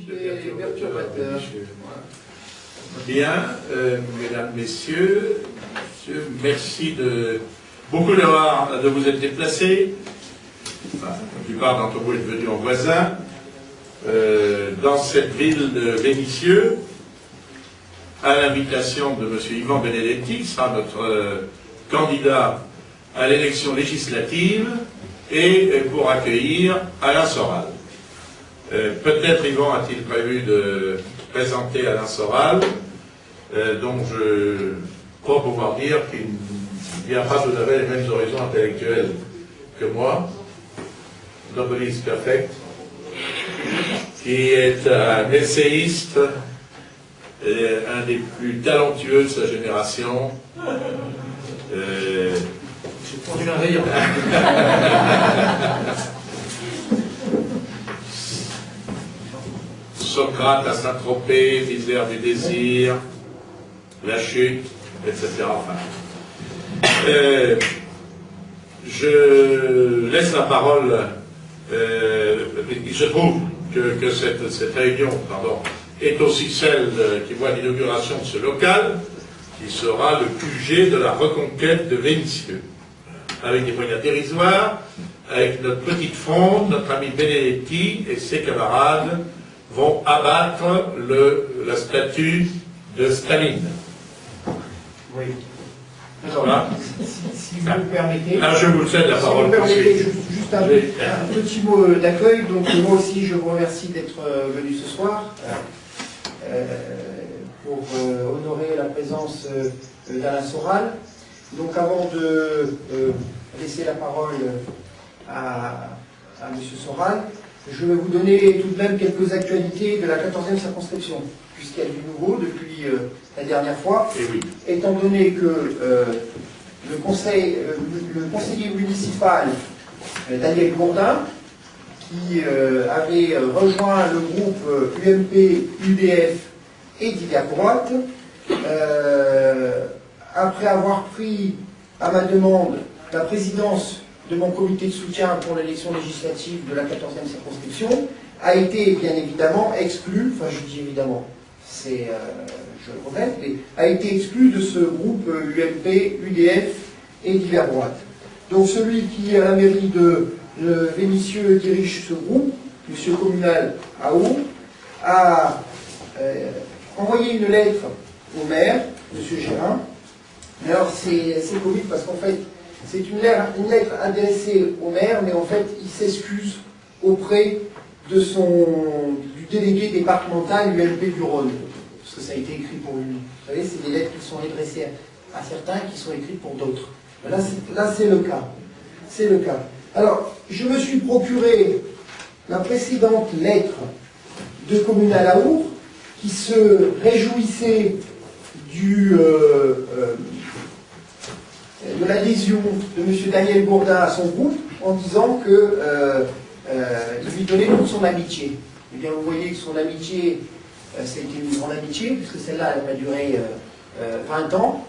des perturbateurs. Bien, mesdames, messieurs, merci beaucoup de vous être déplacés. Enfin, la plupart d'entre vous êtes venus en voisin. Dans cette ville de Vénissieux, à l'invitation de M. Yvan Benedetti, qui sera notre candidat à l'élection législative, et pour accueillir Alain Soral. Peut-être Yvan a-t-il prévu de présenter Alain Soral, dont je crois pouvoir dire qu'il ne vient pas tout à fait les mêmes horizons intellectuels que moi. Nobody's perfect, qui est un essayiste, un des plus talentueux de sa génération. J'ai tendu un rayon. Socrate à Saint-Tropez, Misère du désir, La chute, etc. Enfin, je laisse la parole. Il se trouve que cette réunion est aussi celle qui voit l'inauguration de ce local, qui sera le QG de la reconquête de Vénissieux, avec des moyens dérisoires, avec notre petite fronde, notre ami Benedetti et ses camarades vont abattre la statue de Staline. Oui. Alors, si vous me permettez, je vous cède la parole. Si vous me permettez, juste un petit mot d'accueil. Donc, moi aussi, je vous remercie d'être venu ce soir pour honorer la présence d'Alain Soral. Donc, avant de laisser la parole à M. Soral, je vais vous donner tout de même quelques actualités de la 14e circonscription, puisqu'il y a du nouveau depuis la dernière fois, oui. Étant donné que le conseiller municipal Daniel Bourdin, qui avait rejoint le groupe UMP, UDF et divers droite, après avoir pris à ma demande la présidence de mon comité de soutien pour l'élection législative de la 14e circonscription, a été bien évidemment exclu, enfin je dis évidemment, je le regrette, mais a été exclu de ce groupe UMP, UDF et divers droite. Donc celui qui, à la mairie de Vénissieux, dirige ce groupe, M. Communal Aour, a envoyé une lettre au maire, M. Gérin. Mais alors c'est comique parce qu'en fait, c'est une lettre adressée au maire, mais en fait, il s'excuse auprès de du délégué départemental UMP du Rhône. Parce que ça a été écrit pour lui. Vous savez, c'est des lettres qui sont adressées à certains qui sont écrites pour d'autres. Là, c'est le cas. C'est le cas. Alors, je me suis procuré la précédente lettre de Communal Aour qui se réjouissait de l'adhésion de M. Daniel Bourdin à son groupe en disant qu'il lui donnait toute son amitié. Eh bien, vous voyez que son amitié, ça a été une grande amitié, puisque celle-là, elle n'a pas duré 20 ans,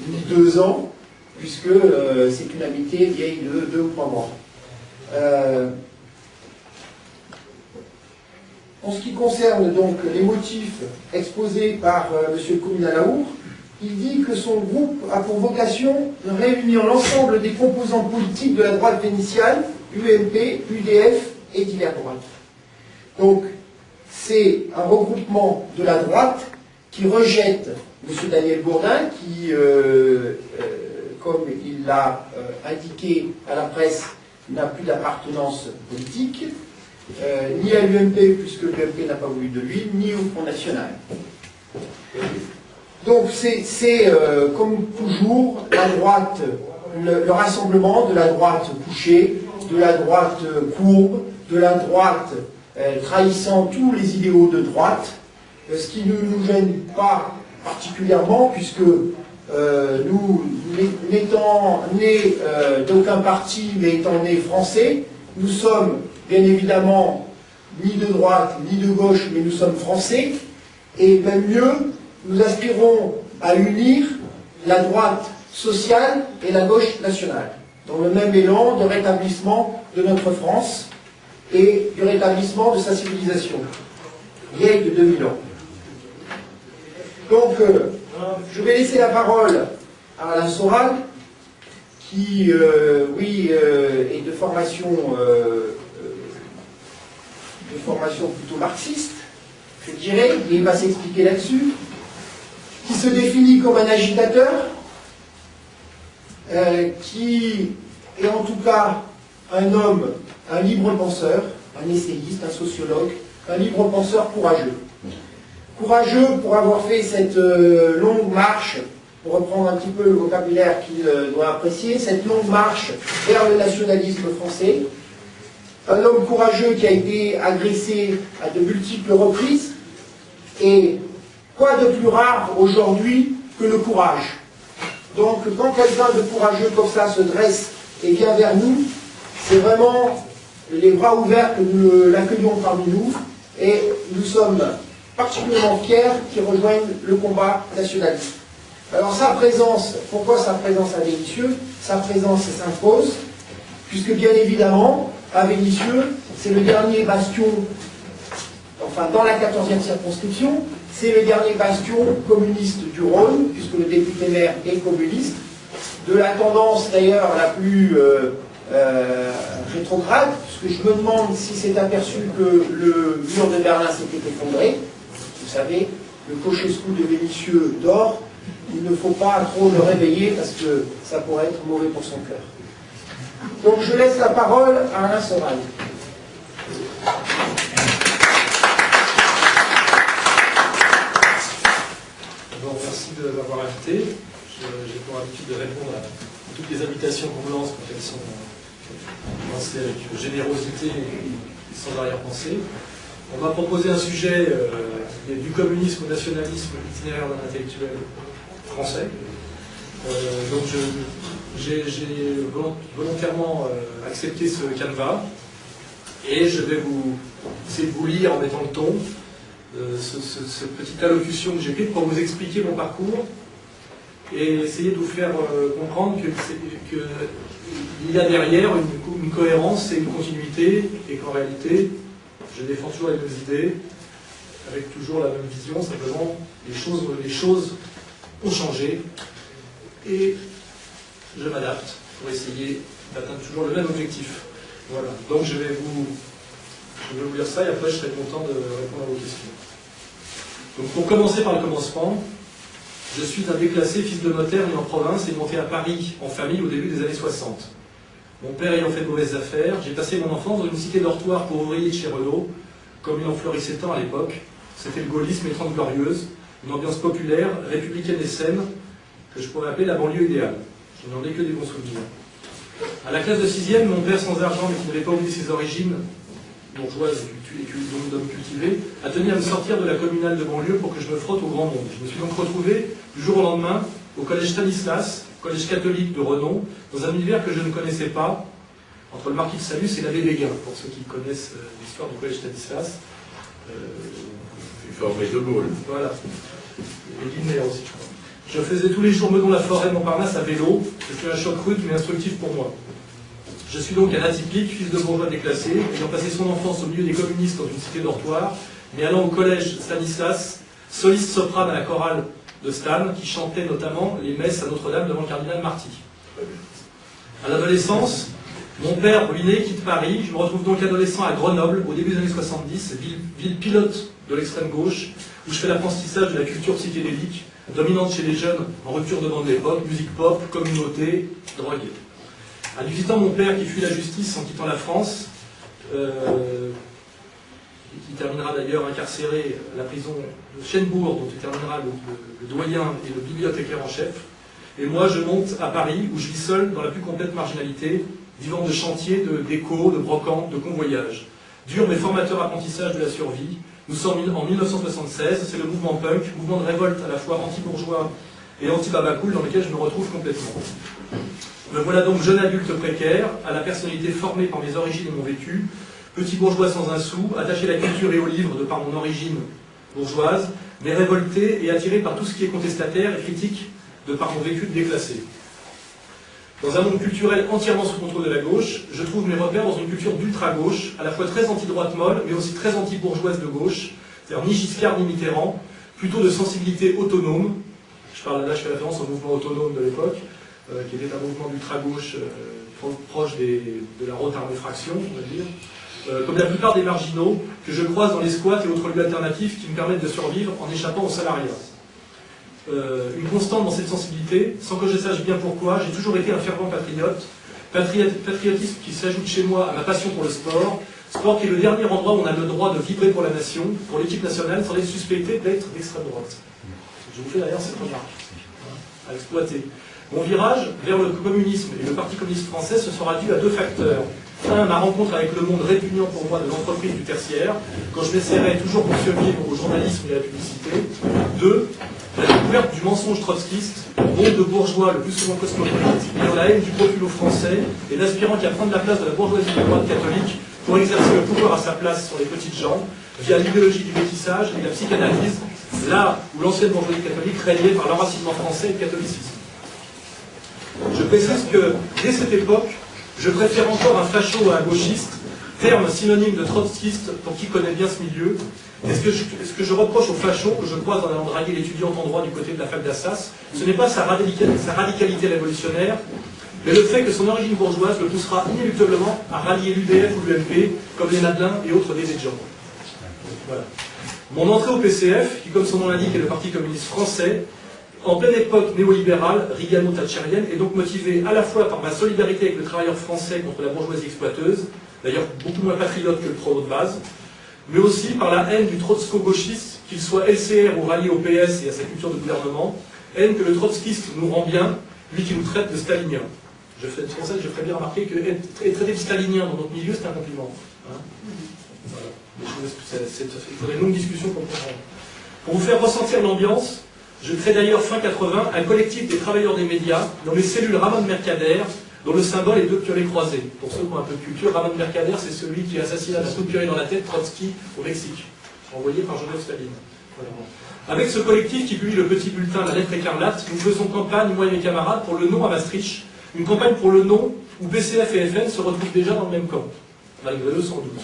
ni 2 ans, puisque c'est une amitié vieille de 2 ou 3 mois. En ce qui concerne donc les motifs exposés par M. Communal Aour, il dit que son groupe a pour vocation de réunir l'ensemble des composants politiques de la droite vénitienne, UMP, UDF et divers droites. Donc, c'est un regroupement de la droite qui rejette M. Daniel Bourdin, qui, comme il l'a indiqué à la presse, n'a plus d'appartenance politique, ni à l'UMP, puisque l'UMP n'a pas voulu de lui, ni au Front National. Donc c'est comme toujours la droite, le rassemblement de la droite couchée, de la droite courbe, de la droite trahissant tous les idéaux de droite, ce qui ne nous gêne pas particulièrement puisque nous, n'étant nés d'aucun parti mais étant nés français, nous sommes bien évidemment ni de droite ni de gauche mais nous sommes français et même mieux, nous aspirons à unir la droite sociale et la gauche nationale, dans le même élan de rétablissement de notre France et du rétablissement de sa civilisation. vieille de 2000 ans. Donc, je vais laisser la parole à Alain Soral, qui, est de formation plutôt marxiste, je dirais, il va s'expliquer là-dessus, qui se définit comme un agitateur, qui est en tout cas un homme, un libre penseur, un essayiste, un sociologue, un libre penseur courageux. Courageux pour avoir fait cette longue marche, pour reprendre un petit peu le vocabulaire qu'il doit apprécier, cette longue marche vers le nationalisme français. Un homme courageux qui a été agressé à de multiples reprises. Et quoi de plus rare aujourd'hui que le courage? Donc quand quelqu'un de courageux comme ça se dresse et vient vers nous, c'est vraiment les bras ouverts que nous l'accueillons parmi nous, et nous sommes particulièrement fiers qu'il rejoigne le combat nationaliste. Alors sa présence, pourquoi sa présence à Vénissieux? Sa présence s'impose, puisque bien évidemment, à Vénissieux, c'est le dernier bastion, enfin dans la 14e circonscription, c'est le dernier bastion communiste du Rhône, puisque le député maire est communiste, de la tendance d'ailleurs la plus rétrograde, puisque je me demande si c'est aperçu que le mur de Berlin s'était effondré. Vous savez, le Ceausescu de Vénissieux dort, il ne faut pas trop le réveiller parce que ça pourrait être mauvais pour son cœur. Donc je laisse la parole à Alain Soral. D'abord, merci de m'avoir invité. J'ai pour habitude de répondre à toutes les invitations qu'on me lance quand elles sont lancées avec générosité et sans arrière-pensée. On m'a proposé un sujet du communisme au nationalisme, l'itinéraire d'un intellectuel français. Donc j'ai volontairement accepté ce canevas et je vais essayer de vous lire en mettant le ton cette petite allocution que j'ai écrite pour vous expliquer mon parcours et essayer de vous faire comprendre qu'il y a derrière une cohérence et une continuité, et qu'en réalité je défends toujours les mêmes idées avec toujours la même vision, simplement les choses ont changé et je m'adapte pour essayer d'atteindre toujours le même objectif. Voilà, donc je vais vous lire ça et après je serai content de répondre à vos questions. Donc pour commencer par le commencement, je suis un déclassé fils de notaire né en province et monté à Paris en famille au début des années 60. Mon père ayant fait de mauvaises affaires, j'ai passé mon enfance dans une cité dortoir pour ouvriers de chez Renault, comme il en florissait tant à l'époque. C'était le gaullisme et 30 glorieuses, une ambiance populaire, républicaine et saine, que je pourrais appeler la banlieue idéale. Je n'en ai que des bons souvenirs. À la classe de 6e, mon père sans argent, mais qui n'avait pas oublié ses origines bourgeoises et d'homme cultivé, a tenu à me sortir de la communale de banlieue pour que je me frotte au grand monde. Je me suis donc retrouvé, du jour au lendemain, au collège Stanislas, collège catholique de renom, dans un univers que je ne connaissais pas, entre le marquis de Saluces et l'abbé Béguin, pour ceux qui connaissent l'histoire du collège Stanislas. Formé de Gaulle. Voilà. Et Guilmer aussi, je crois. Je faisais tous les jours Meudon la forêt de Montparnasse à vélo. C'était un choc rude mais instructif pour moi. Je suis donc un atypique, fils de bourgeois déclassé, ayant passé son enfance au milieu des communistes dans une cité dortoir, mais allant au collège Stanislas, soliste soprane à la chorale de Stan, qui chantait notamment les messes à Notre-Dame devant le cardinal Marty. À l'adolescence, mon père, ruiné, quitte Paris. Je me retrouve donc adolescent à Grenoble, au début des années 70, ville pilote de l'extrême gauche, où je fais l'apprentissage de la culture psychédélique, dominante chez les jeunes en rupture de bande d'époque, musique pop, communauté, drogue. À 18 ans, mon père, qui fuit la justice en quittant la France, qui terminera d'ailleurs incarcéré à la prison de Chênebourg, dont il terminera le doyen et le bibliothécaire en chef. Et moi, je monte à Paris, où je vis seul dans la plus complète marginalité, vivant de chantiers, de déco, de brocante, de convoyage. Dur mais formateur apprentissage de la survie. Nous sommes en 1976, c'est le mouvement punk, mouvement de révolte à la fois anti-bourgeois et anti-babacool, dans lequel je me retrouve complètement. Me voilà donc jeune adulte précaire, à la personnalité formée par mes origines et mon vécu, petit bourgeois sans un sou, attaché à la culture et au livre de par mon origine bourgeoise, mais révolté et attiré par tout ce qui est contestataire et critique de par mon vécu de déclassé. Dans un monde culturel entièrement sous contrôle de la gauche, je trouve mes repères dans une culture d'ultra-gauche, à la fois très anti-droite molle, mais aussi très anti-bourgeoise de gauche, c'est-à-dire ni Giscard ni Mitterrand, plutôt de sensibilité autonome. Je fais référence au mouvement autonome de l'époque, qui était un mouvement d'ultra-gauche proche de la Rote Armée Fraction, on va dire. Comme la plupart des marginaux que je croise dans les squats et autres lieux alternatifs qui me permettent de survivre en échappant au salariat. Une constante dans cette sensibilité, sans que je sache bien pourquoi, j'ai toujours été un fervent patriote, patriotisme qui s'ajoute chez moi à ma passion pour le sport, sport qui est le dernier endroit où on a le droit de vibrer pour la nation, pour l'équipe nationale, sans être suspecté d'être d'extrême droite. Je vous fais d'ailleurs cette remarque, à exploiter. Mon virage vers le communisme et le Parti communiste français se sera dû à deux facteurs. Un, ma rencontre avec le monde répugnant pour moi de l'entreprise du tertiaire, quand je m'essaierai toujours pour survivre au journalisme et à la publicité. Deux, la découverte du mensonge trotskiste, monde de bourgeois le plus souvent cosmopolite, ayant la haine du populo français et l'aspirant qui à prendre la place de la bourgeoisie de droite catholique pour exercer le pouvoir à sa place sur les petites gens, via l'idéologie du métissage et la psychanalyse, là où l'ancienne bourgeoisie catholique régnait par l'enracinement français et le catholicisme. Je précise que, dès cette époque, je préfère encore un facho à un gauchiste, terme synonyme de trotskiste pour qui connaît bien ce milieu. Et ce que je reproche aux fachos que je croise en allant draguer l'étudiante en droit du côté de la fac d'Assas, ce n'est pas sa radicalité révolutionnaire, mais le fait que son origine bourgeoise le poussera inéluctablement à rallier l'UDF ou l'UMP, comme les Madelin et autres des gens. Voilà. Mon entrée au PCF, qui comme son nom l'indique est le Parti communiste français, en pleine époque néolibérale, rigano-thatchérienne, est donc motivée à la fois par ma solidarité avec le travailleur français contre la bourgeoisie exploiteuse, d'ailleurs beaucoup moins patriote que le promo de base, mais aussi par la haine du trotsko-gauchiste, qu'il soit LCR ou rallié au PS et à sa culture de gouvernement, haine que le trotskiste nous rend bien, lui qui nous traite de staliniens. C'est pour ça que je ferais bien remarquer que être traité de stalinien dans notre milieu, c'est un compliment. Hein, voilà. Il faudrait une longue discussion pour comprendre. Pour vous faire ressentir l'ambiance, je crée d'ailleurs fin 80 un collectif des travailleurs des médias dans les cellules Ramon Mercader, dont le symbole est deux piolets croisés. Pour ceux qui ont un peu de culture, Ramon Mercader, c'est celui qui assassina d'un coup de piolets dans la tête Trotsky au Mexique, envoyé par Joseph Staline. Voilà. Avec ce collectif qui publie le petit bulletin La Lettre écarlate, nous faisons campagne, moi et mes camarades, pour le non à Maastricht, une campagne pour le non où PCF et FN se retrouvent déjà dans le même camp, malgré eux sans doute.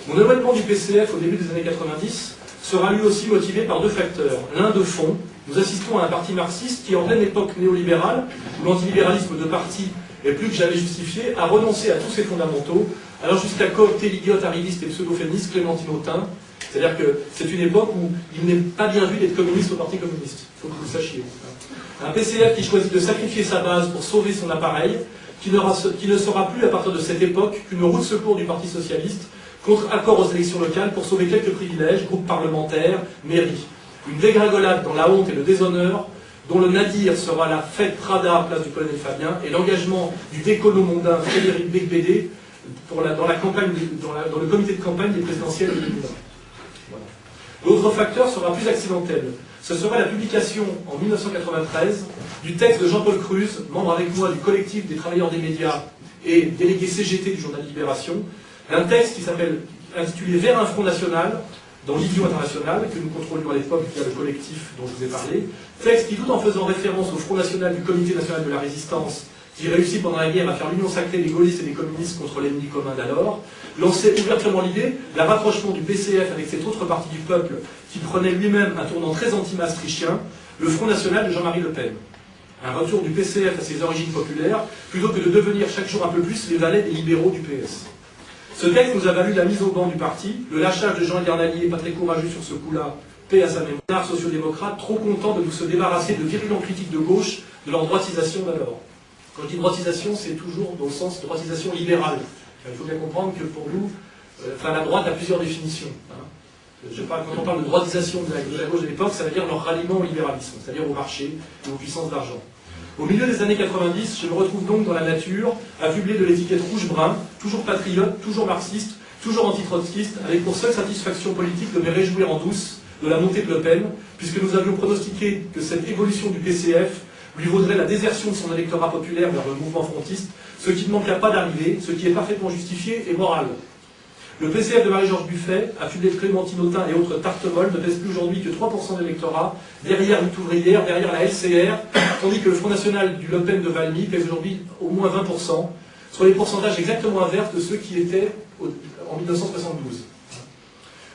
Mon éloignement du PCF au début des années 90 sera lui aussi motivé par deux facteurs. L'un de fond, nous assistons à un parti marxiste qui, en pleine époque néolibérale, où l'antilibéralisme de parti est plus que jamais justifié, a renoncé à tous ses fondamentaux, alors jusqu'à coopter l'idiote arriviste et pseudo-féministe Clémentine Autain. C'est-à-dire que c'est une époque où il n'est pas bien vu d'être communiste au Parti communiste. Il faut que vous le sachiez. Un PCF qui choisit de sacrifier sa base pour sauver son appareil, qui ne sera plus à partir de cette époque qu'une roue de secours du Parti socialiste contre accord aux élections locales pour sauver quelques privilèges, groupes parlementaires, mairies. Une dégringolade dans la honte et le déshonneur, dont le nadir sera la fête Prada, place du colonel Fabien, et l'engagement du décolo mondain Frédéric Becbédé dans le comité de campagne des présidentielles de 2020. Voilà. L'autre facteur sera plus accidentel. Ce sera la publication, en 1993, du texte de Jean-Paul Cruz, membre avec moi du collectif des travailleurs des médias et délégué CGT du journal Libération, d'un texte qui s'appelle intitulé Vers un Front National, dans l'Idiot International, que nous contrôlions à l'époque via le collectif dont je vous ai parlé. Texte qui, tout en faisant référence au Front National du Comité National de la Résistance, qui réussit pendant la guerre à faire l'union sacrée des gaullistes et des communistes contre l'ennemi commun d'alors, lançait ouvertement l'idée d'un rapprochement du PCF avec cette autre partie du peuple qui prenait lui-même un tournant très anti-maastrichtien, le Front National de Jean-Marie Le Pen. Un retour du PCF à ses origines populaires, plutôt que de devenir chaque jour un peu plus les valets des libéraux du PS. Ce texte nous a valu la mise au banc du parti, le lâchage de Jean Garnalier, pas très courageux sur ce coup-là, paix à sa mémoire, sociodémocrate, trop content de nous se débarrasser de virulents critiques de gauche, de leur droitisation d'abord. Quand je dis droitisation, c'est toujours dans le sens de droitisation libérale. Il faut bien comprendre que pour nous, la droite a plusieurs définitions. Hein. Quand on parle de droitisation de la gauche de l'époque, ça veut dire leur ralliement au libéralisme, c'est-à-dire au marché et aux puissances d'argent. Au milieu des années 90, je me retrouve donc dans la nature, affublé de l'étiquette rouge-brun, toujours patriote, toujours marxiste, toujours anti-trotskiste, avec pour seule satisfaction politique de me réjouir en douce de la montée de Le Pen, puisque nous avions pronostiqué que cette évolution du PCF lui vaudrait la désertion de son électorat populaire vers le mouvement frontiste, ce qui ne manquera pas d'arriver, ce qui est parfaitement justifié et moral. Le PCF de Marie-Georges Buffet, affublé de Clémentine Autain et autres tartes molles, ne pèse plus aujourd'hui que 3% de l'électorat, derrière Lutte ouvrière, derrière la LCR, tandis que le Front National du Le Pen de Valmy pèse aujourd'hui au moins 20%, soit les pourcentages exactement inverses de ceux qui étaient en 1972.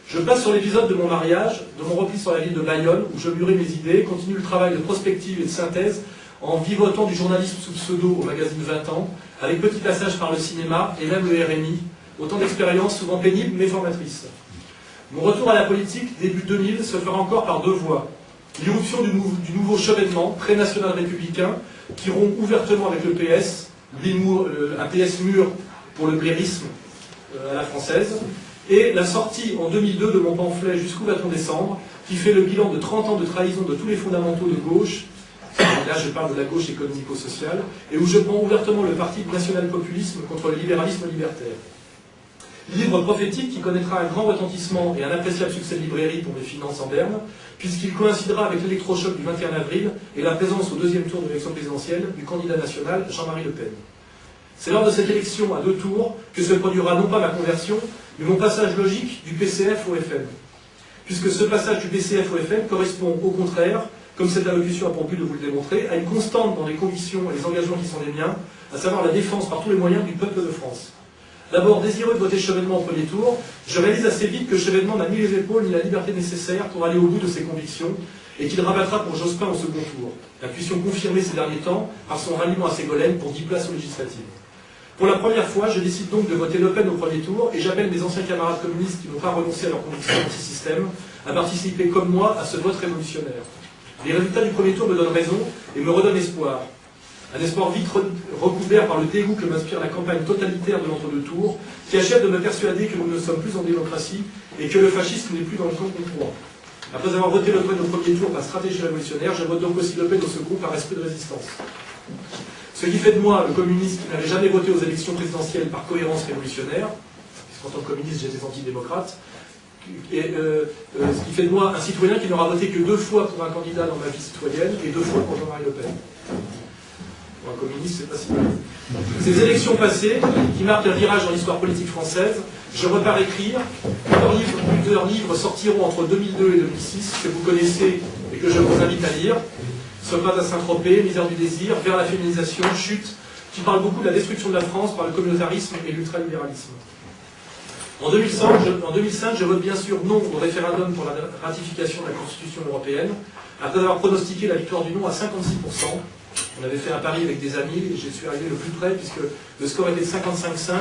Je passe sur l'épisode de mon mariage, de mon repli sur la ville de Bayonne, où je mûris mes idées, continue le travail de prospective et de synthèse, en vivotant du journalisme sous pseudo au magazine 20 ans, avec petits passages par le cinéma et même le RMI, autant d'expériences souvent pénibles mais formatrices. Mon retour à la politique, début 2000, se fera encore par deux voies. L'irruption du nouveau chevènement pré-national républicain qui rompt ouvertement avec le PS, un PS mûr pour le blairisme à la française, et la sortie en 2002 de mon pamphlet Jusqu'où va-t-on descendre, qui fait le bilan de 30 ans de trahison de tous les fondamentaux de gauche, là je parle de la gauche économico-sociale, et où je prends ouvertement le parti national-populisme contre le libéralisme libertaire. Livre prophétique qui connaîtra un grand retentissement et un appréciable succès de librairie pour mes finances en berne, puisqu'il coïncidera avec l'électrochoc du 21 avril et la présence au deuxième tour de l'élection présidentielle du candidat national Jean-Marie Le Pen. C'est lors de cette élection à deux tours que se produira non pas ma conversion, mais mon passage logique du PCF au FN. Puisque ce passage du PCF au FN correspond au contraire, comme cette allocution a pour but de vous le démontrer, à une constante dans les convictions et les engagements qui sont les miens, à savoir la défense par tous les moyens du peuple de France. D'abord, désireux de voter Chevènement au premier tour, je réalise assez vite que Chevènement n'a ni les épaules ni la liberté nécessaire pour aller au bout de ses convictions et qu'il rabattra pour Jospin au second tour. Intuition confirmée ces derniers temps par son ralliement à Ségolène pour 10 places aux législatives. Pour la première fois, je décide donc de voter Le Pen au premier tour et j'appelle mes anciens camarades communistes qui n'ont pas renoncé à leurs convictions anti-système à participer comme moi à ce vote révolutionnaire. Les résultats du premier tour me donnent raison et me redonnent espoir. Un espoir vite recouvert par le dégoût que m'inspire la campagne totalitaire de l'entre-deux tours, qui achève de me persuader que nous ne sommes plus en démocratie et que le fascisme n'est plus dans le camp qu'on croit. Après avoir voté Le Pen au premier tour par stratégie révolutionnaire, je vote donc aussi Le Pen au second par esprit de résistance. Ce qui fait de moi le communiste qui n'avait jamais voté aux élections présidentielles par cohérence révolutionnaire, puisqu'en tant que communiste j'étais antidémocrate, et ce qui fait de moi un citoyen qui n'aura voté que 2 fois pour un candidat dans ma vie citoyenne et 2 fois pour Jean-Marie Le Pen. Pour un communiste, c'est pas si mal. Ces élections passées, qui marquent un virage dans l'histoire politique française, je repars écrire. Plusieurs livres sortiront entre 2002 et 2006, que vous connaissez et que je vous invite à lire. Socrate à Saint-Tropez, Misère du désir, Vers la féminisation, Chute, qui parle beaucoup de la destruction de la France par le communautarisme et l'ultralibéralisme. En 2005, je vote bien sûr non au référendum pour la ratification de la Constitution européenne, après avoir pronostiqué la victoire du non à 56%. On avait fait un pari avec des amis et je suis arrivé le plus près puisque le score était de 55,5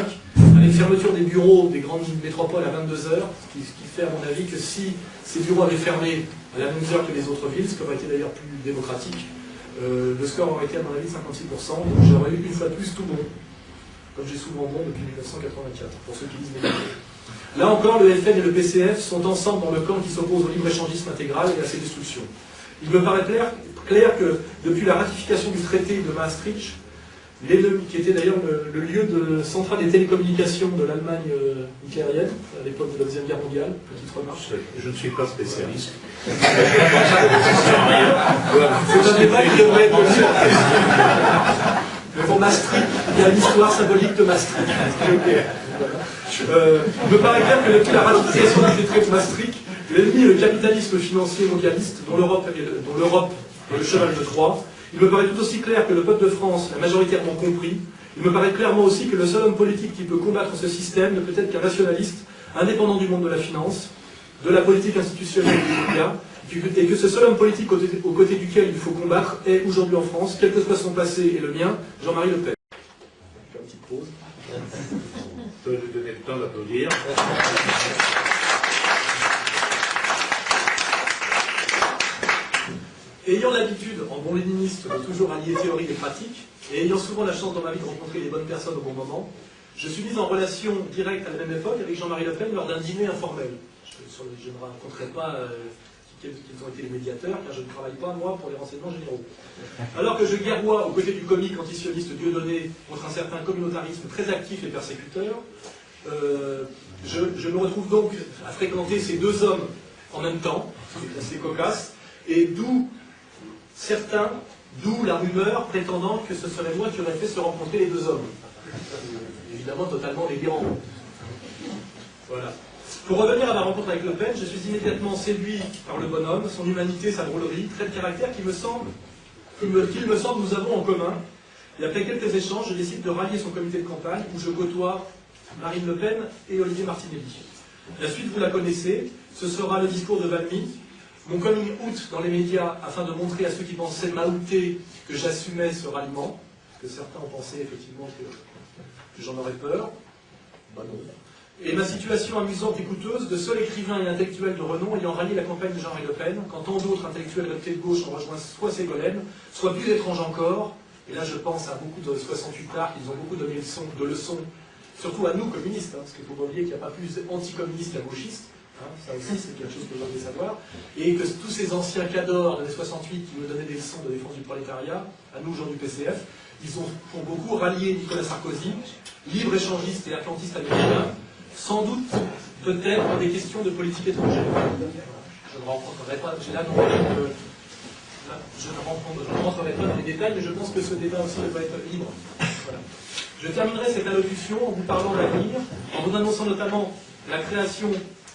avec fermeture des bureaux des grandes métropoles à 22h, ce qui fait à mon avis que si ces bureaux avaient fermé à la même heure que les autres villes, ce qui aurait été d'ailleurs plus démocratique, le score aurait été à mon avis de 56%, donc j'aurais eu une fois de plus tout bon, comme j'ai souvent bon depuis 1984, pour ceux qui lisent mes livres. Là encore, le FN et le PCF sont ensemble dans le camp qui s'oppose au libre-échangisme intégral et à ses destructions. Il me paraît clair que depuis la ratification du traité de Maastricht, qui était d'ailleurs le lieu central des télécommunications de l'Allemagne hitlérienne, à l'époque de la Deuxième Guerre mondiale, petite remarque. Je ne suis pas spécialiste. C'est un débat qui devrait être aussi. Mais pour Maastricht, il y a l'histoire symbolique de Maastricht. Il me paraît clair que depuis la ratification du traité de Maastricht, l'ennemi est le capitalisme financier mondialiste, dont l'Europe est le cheval de Troie. Il me paraît tout aussi clair que le peuple de France l'a majoritairement compris. Il me paraît clairement aussi que le seul homme politique qui peut combattre ce système ne peut être qu'un nationaliste, indépendant du monde de la finance, de la politique institutionnelle et des médias, et que ce seul homme politique aux côtés duquel il faut combattre est aujourd'hui en France, quel que soit son passé et le mien, Jean-Marie Le Pen. Une petite pause. Je peux lui donner le temps d'applaudir. Ayant l'habitude, en bon léniniste, de toujours allier théorie et pratique, et ayant souvent la chance dans ma vie de rencontrer les bonnes personnes au bon moment, je suis mis en relation directe à la même époque avec Jean-Marie Le Pen lors d'un dîner informel. Je ne raconterai pas quels ont été les médiateurs, car je ne travaille pas, moi, pour les renseignements généraux. Alors que je guerroie aux côtés du comique antisioniste Dieudonné contre un certain communautarisme très actif et persécuteur, je me retrouve donc à fréquenter ces deux hommes en même temps, c'est assez cocasse, et d'où la rumeur prétendant que ce serait moi qui aurais fait se rencontrer les deux hommes. Évidemment totalement délirant. Voilà. Pour revenir à ma rencontre avec Le Pen, je suis immédiatement séduit par le bonhomme, son humanité, sa drôlerie, trait de caractère qu'il me semble nous avons en commun. Et après quelques échanges, je décide de rallier son comité de campagne où je côtoie Marine Le Pen et Olivier Martinelli. La suite, vous la connaissez, ce sera le discours de Valmy, mon coming out dans les médias afin de montrer à ceux qui pensaient m'outer que j'assumais ce ralliement, que certains ont pensé effectivement que j'en aurais peur. Ben non. Et ma situation amusante et coûteuse de seul écrivain et intellectuel de renom ayant rallié la campagne de Jean-Marie Le Pen, quand tant d'autres intellectuels réputés de gauche ont rejoint soit Ségolène, soit plus étrange encore, et là je pense à beaucoup de 68ards qui nous ont beaucoup donné de leçons, surtout à nous communistes, parce qu'il ne faut pas oublier qu'il n'y a pas plus anticommunistes qu'à gauchistes, ça aussi c'est quelque chose que vous devez savoir, et que tous ces anciens cadors des années 68 qui nous donnaient des leçons de défense du prolétariat, à nous gens du PCF, ils ont beaucoup rallié Nicolas Sarkozy, libre-échangiste et atlantiste américain, sans doute, peut-être, dans des questions de politique étrangère. Je ne rentrerai pas, je ne rentrerai pas dans les détails, mais je pense que ce débat aussi doit être libre. Voilà. Je terminerai cette allocution en vous parlant d'avenir, en vous annonçant notamment la création,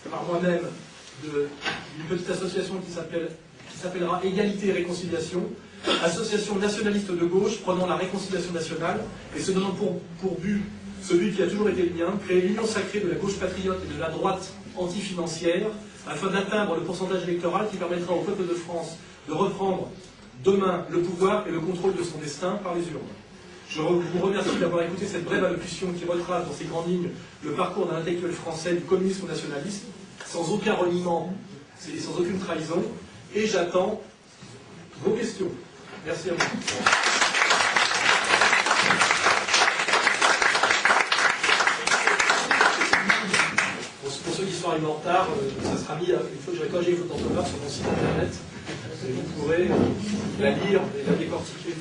par moi-même, d'une petite association qui s'appellera Égalité et Réconciliation, association nationaliste de gauche prenant la réconciliation nationale et se donnant pour but celui qui a toujours été le mien, créer l'union sacrée de la gauche patriote et de la droite anti-financière, afin d'atteindre le pourcentage électoral qui permettra au peuple de France de reprendre demain le pouvoir et le contrôle de son destin par les urnes. Je vous remercie d'avoir écouté cette brève allocution qui retrace dans ses grandes lignes le parcours d'un intellectuel français du communisme au nationalisme, sans aucun reniement et sans aucune trahison, et j'attends vos questions. Merci à vous. Pour ceux qui sont arrivés en retard, ça sera mis, une fois que j'aurai corrigé les fautes d'orthographe sur mon site internet, et vous pourrez la lire et la décortiquer.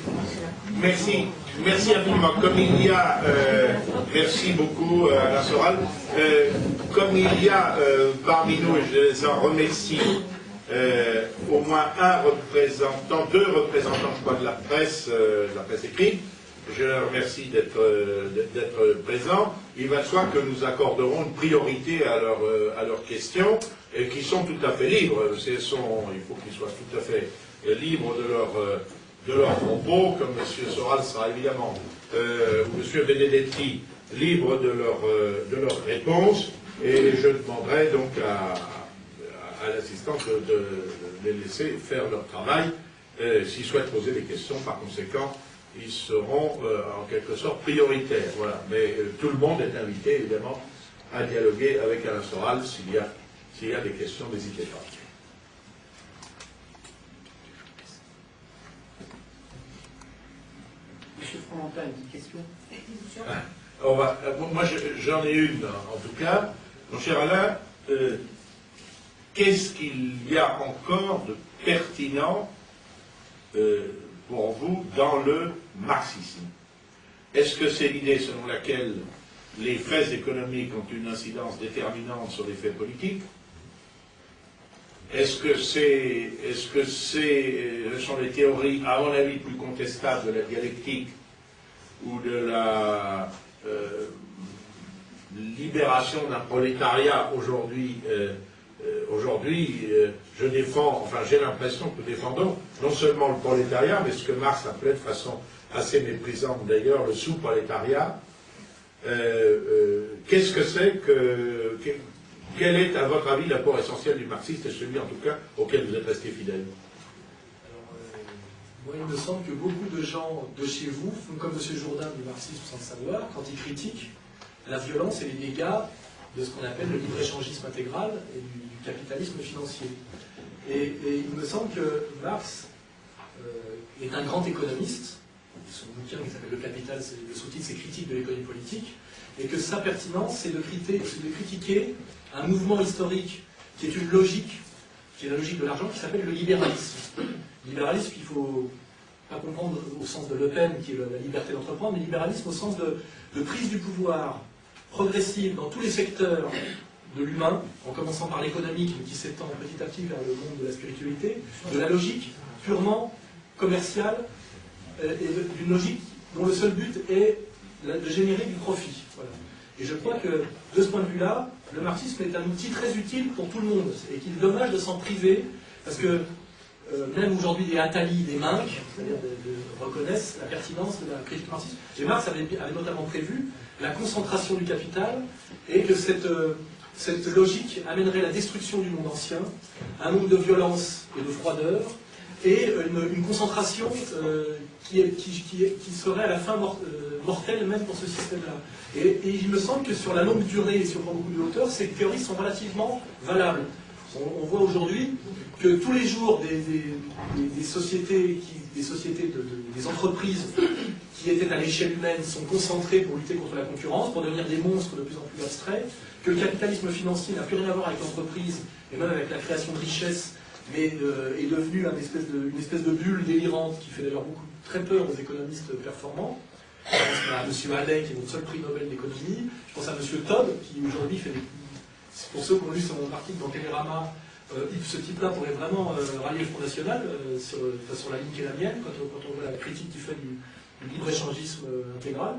Merci. Merci infiniment. Comme il y a, merci beaucoup Alain Soral, comme il y a parmi nous, et je les en remercie, au moins deux représentants, je crois, de la presse écrite. Je les remercie d'être présents. Il va de soi que nous accorderons une priorité à leurs questions, et qui sont tout à fait libres. Il faut qu'ils soient tout à fait libres de leurs propos, comme M. Soral sera évidemment, ou M. Benedetti, libre de leurs réponses, et je demanderai donc à l'assistance de les laisser faire leur travail. S'ils souhaitent poser des questions, par conséquent, ils seront en quelque sorte prioritaires. Voilà. Mais tout le monde est invité, évidemment, à dialoguer avec Alain Soral. S'il y a des questions, n'hésitez pas. Monsieur Fromentin, une petite question. Moi, j'en ai une, en tout cas. Mon cher Alain, qu'est-ce qu'il y a encore de pertinent pour vous dans le marxisme? Est-ce que c'est l'idée selon laquelle les faits économiques ont une incidence déterminante sur les faits politiques? Est-ce que ce sont les théories, à mon avis, plus contestables de la dialectique ou de la libération d'un prolétariat aujourd'hui? Je défends, enfin j'ai l'impression que nous défendons non seulement le prolétariat, mais ce que Marx appelait de façon assez méprisante d'ailleurs le sous-prolétariat. Qu'est-ce que c'est quel est, à votre avis, l'apport essentiel du marxiste, et celui en tout cas auquel vous êtes resté fidèle? Moi, il me semble que beaucoup de gens de chez vous font comme M. Jourdain du marxisme sans le savoir, quand ils critiquent la violence et les dégâts de ce qu'on appelle le libre-échangisme intégral et du capitalisme financier. Et il me semble que Marx est un grand économiste. Son bouquin qui s'appelle Le Capital, le sous-titre c'est Critique de l'économie politique, et que sa pertinence c'est de critiquer un mouvement historique qui est une logique, qui est la logique de l'argent, qui s'appelle le libéralisme. Libéralisme qu'il ne faut pas comprendre au sens de Le Pen, qui est la liberté d'entreprendre, mais libéralisme au sens de prise du pouvoir progressive dans tous les secteurs de l'humain, en commençant par l'économique, mais qui s'étend petit à petit vers le monde de la spiritualité, de la logique purement commerciale, et d'une logique dont le seul but est de générer du profit. Voilà. Et je crois que, de ce point de vue-là, le marxisme est un outil très utile pour tout le monde, et qu'il est dommage de s'en priver, parce que même aujourd'hui des Attali, des Minc, c'est-à-dire reconnaissent la pertinence de la critique marxiste. Et Marx avait notamment prévu la concentration du capital, et que cette logique amènerait la destruction du monde ancien, un monde de violence et de froideur, et une concentration qui serait à la fin mortelle même pour ce système-là. Et il me semble que sur la longue durée et sur beaucoup de hauteur, ces théories sont relativement valables. On voit aujourd'hui que tous les jours des sociétés, des entreprises qui étaient à l'échelle humaine sont concentrées pour lutter contre la concurrence, pour devenir des monstres de plus en plus abstraits, que le capitalisme financier n'a plus rien à voir avec l'entreprise, et même avec la création de richesses, mais est devenu une espèce de bulle délirante qui fait d'ailleurs très peur aux économistes performants. Je pense à M. Halley, qui est notre seul prix Nobel d'économie. Je pense à M. Todd, qui aujourd'hui fait des... Pour ceux qui ont lu son article dans Télérama, ce type-là pourrait vraiment rallier le Front National sur la ligne qui est la mienne, quand on voit la critique qu'il fait du libre-échangisme intégral.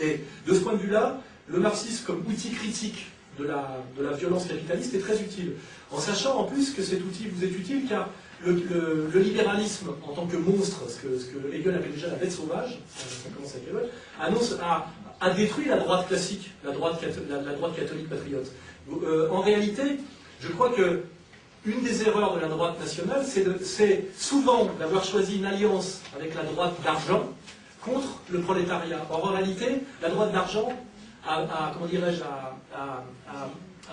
Et de ce point de vue-là, le marxisme comme outil critique de la violence capitaliste est très utile. En sachant en plus que cet outil vous est utile car le libéralisme en tant que monstre, ce que Hegel appelait déjà la bête sauvage, ça commence avec Hegel, a détruit la droite classique, la droite catholique patriote. En réalité, je crois que une des erreurs de la droite nationale, c'est souvent d'avoir choisi une alliance avec la droite d'argent contre le prolétariat. Or, en réalité, la droite d'argent a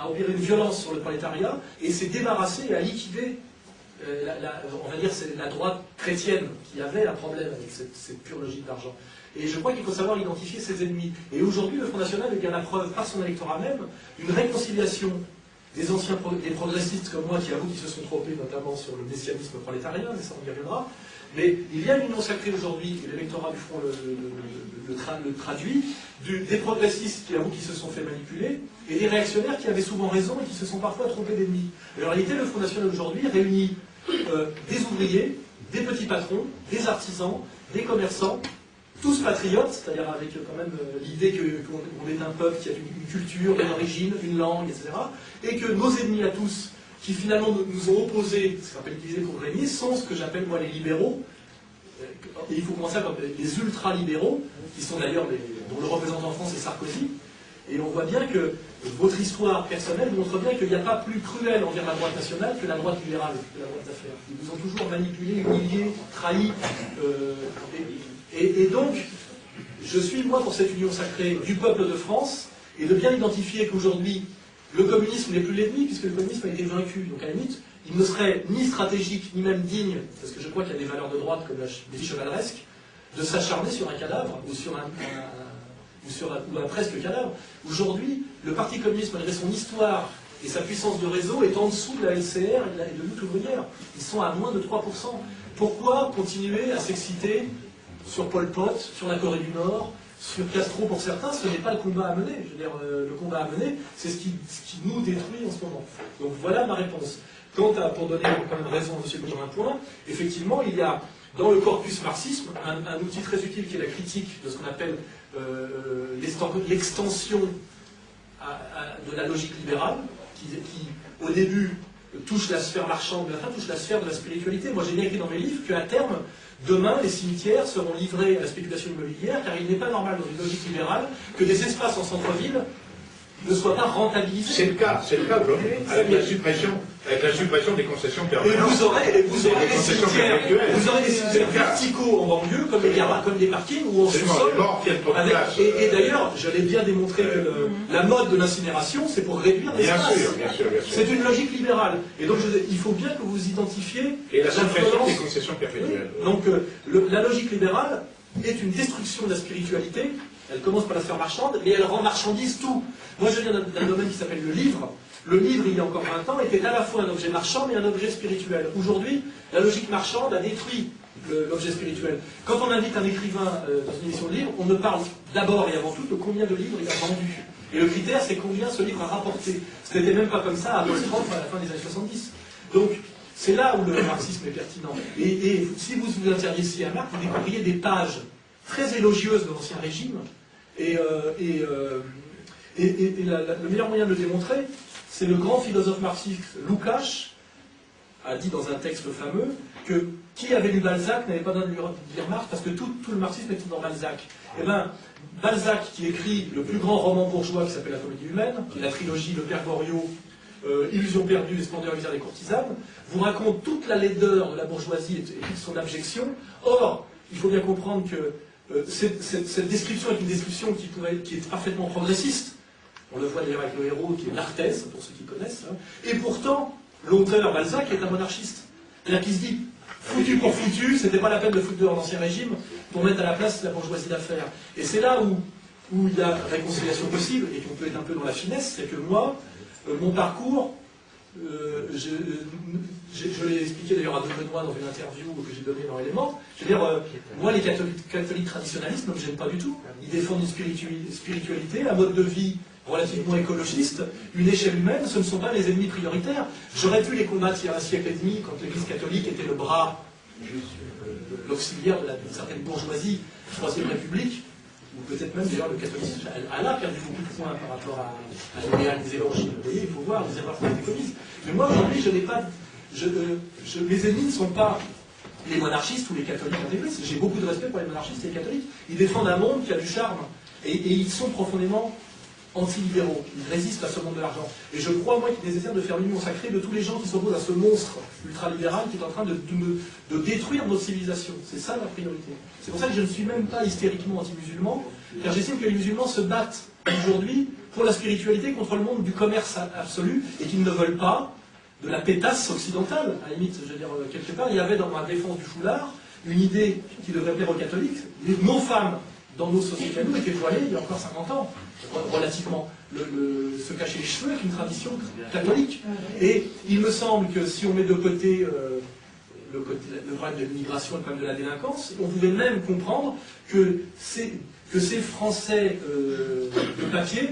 opéré une violence sur le prolétariat et s'est débarrassée et a liquidé, on va dire, c'est la droite chrétienne qui avait un problème avec cette pure logique d'argent. Et je crois qu'il faut savoir identifier ses ennemis. Et aujourd'hui, le Front National est bien la preuve, par son électorat même, une réconciliation des progressistes comme moi qui avouent qu'ils se sont trompés, notamment sur le messianisme prolétarien, mais ça on y reviendra. Mais il y a une union sacrée aujourd'hui, et l'électorat du Front le traduit, des progressistes qui avouent qu'ils se sont fait manipuler, et des réactionnaires qui avaient souvent raison et qui se sont parfois trompés d'ennemis. En réalité, le Front National aujourd'hui réunit des ouvriers, des petits patrons, des artisans, des commerçants, tous patriotes, c'est-à-dire avec quand même l'idée qu'on est un peuple qui a une culture, une origine, une langue, etc. Et que nos ennemis à tous, qui finalement nous ont opposés, ce qu'on appelle utilisé pour régner, sont ce que j'appelle moi les libéraux. Et il faut commencer par les ultra-libéraux, qui sont d'ailleurs dont le représentant en France est Sarkozy. Et on voit bien que votre histoire personnelle montre bien qu'il n'y a pas plus cruel envers la droite nationale que la droite libérale, que la droite d'affaires. Ils vous ont toujours manipulé, humilié, trahi. Et donc, je suis, moi, pour cette union sacrée du peuple de France, et de bien identifier qu'aujourd'hui, le communisme n'est plus l'ennemi, puisque le communisme a été vaincu. Donc, à la limite, il ne serait ni stratégique, ni même digne, parce que je crois qu'il y a des valeurs de droite, comme des chevaleresques, de s'acharner sur un cadavre, ou sur un presque cadavre. Aujourd'hui, le Parti communiste, malgré son histoire et sa puissance de réseau, est en dessous de la LCR et de lutte ouvrière. Ils sont à moins de 3%. Pourquoi continuer à s'exciter sur Pol Pot, sur la Corée du Nord, sur Castro pour certains? Ce n'est pas le combat à mener. Je veux dire, le combat à mener, c'est ce qui nous détruit en ce moment. Donc voilà ma réponse. Quant à, pour donner quand même raison à M. Benjamin Point, effectivement, il y a dans le corpus marxisme un outil très utile qui est la critique de ce qu'on appelle l'extension de la logique libérale, qui au début touche la sphère marchande, mais à la fin touche la sphère de la spiritualité. Moi j'ai bien écrit dans mes livres qu'à terme, demain, les cimetières seront livrés à la spéculation immobilière, car il n'est pas normal dans une logique libérale que des espaces en centre-ville ne soient pas rentabilisés. C'est le cas aujourd'hui, avec la suppression des concessions permanentes. Et vous aurez des cimetières verticaux en banlieue, comme des parkings ou en sous-sol. Et d'ailleurs, je l'ai bien démontré que la mode de l'incinération, c'est pour réduire l'espace. Bien sûr. C'est une logique libérale. Et donc, il faut bien que vous identifiez et la suppression des concessions perpétuelles. Donc, la logique libérale est une destruction de la spiritualité. Elle commence par la sphère marchande, mais elle rend marchandise tout. Moi, je viens d'un domaine qui s'appelle le livre. Le livre, il y a encore 20 ans, était à la fois un objet marchand, mais un objet spirituel. Aujourd'hui, la logique marchande a détruit l'objet spirituel. Quand on invite un écrivain dans une émission de livre, on ne parle d'abord et avant tout de combien de livres il a vendu. Et le critère, c'est combien ce livre a rapporté. Ce n'était même pas comme ça à Vostroff à la fin des années 70. Donc, c'est là où le marxisme est pertinent. Et si vous vous intéressiez à Marx, vous découvriez des pages très élogieuses de l'Ancien Régime. Le meilleur moyen de le démontrer, c'est le grand philosophe marxiste Lukács, a dit dans un texte fameux que qui avait lu Balzac n'avait pas besoin de lire Marx parce que tout le marxisme était dans Balzac. Eh bien, Balzac qui écrit le plus grand roman bourgeois qui s'appelle La Comédie humaine, qui est la trilogie Le Père Goriot, Illusion perdue et Splendeur et misère des courtisanes, vous raconte toute la laideur de la bourgeoisie et toute son abjection. Or, il faut bien comprendre que cette description est une description qui est parfaitement progressiste. On le voit d'ailleurs avec le héros qui est l'Arthès, pour ceux qui connaissent. Hein. Et pourtant, l'auteur Balzac est un monarchiste. C'est-à-dire qu'il se dit, foutu pour foutu, c'était pas la peine de foutre dehors l'Ancien Régime pour mettre à la place la bourgeoisie d'affaires. Et c'est là où il y a réconciliation possible, et qu'on peut être un peu dans la finesse, c'est que moi, mon parcours, je l'ai expliqué d'ailleurs à De Benoît dans une interview que j'ai donnée dans Éléments. Je veux dire, moi, les catholiques traditionnalistes ne me gênent pas du tout. Ils défendent une spiritualité, un mode de vie relativement écologiste, une échelle humaine, ce ne sont pas les ennemis prioritaires. J'aurais pu les combattre il y a un siècle et demi, quand l'Église catholique était le bras, l'auxiliaire d'une certaine bourgeoisie, Troisième République, ou peut-être même d'ailleurs le catholicisme. Elle a perdu beaucoup de points par rapport à l'idéal des évangiles. Vous voyez, il faut voir les erreurs qui ont été commises. Mais moi, aujourd'hui, je n'ai pas... mes ennemis ne sont pas les monarchistes ou les catholiques intégristes. J'ai beaucoup de respect pour les monarchistes et les catholiques. Ils défendent un monde qui a du charme. Et ils sont profondément anti-libéraux. Ils résistent à ce monde de l'argent. Et je crois, moi, qu'il est nécessaire de faire l'union sacrée de tous les gens qui s'opposent à ce monstre ultralibéral qui est en train de détruire notre civilisation. C'est ça la priorité. C'est pour ça que je ne suis même pas hystériquement anti-musulman, car j'estime que les musulmans se battent aujourd'hui pour la spiritualité contre le monde du commerce absolu et qu'ils ne veulent pas de la pétasse occidentale. À la limite, je veux dire, quelque part, il y avait dans ma défense du foulard une idée qui devrait plaire aux catholiques. Nos femmes, dans nos sociétés à nous, étaient voilées il y a encore 50 ans, relativement. Se cacher les cheveux est une tradition catholique. Et il me semble que si on met de côté le problème de l'immigration et le problème de la délinquance, on pouvait même comprendre que ces Français de papier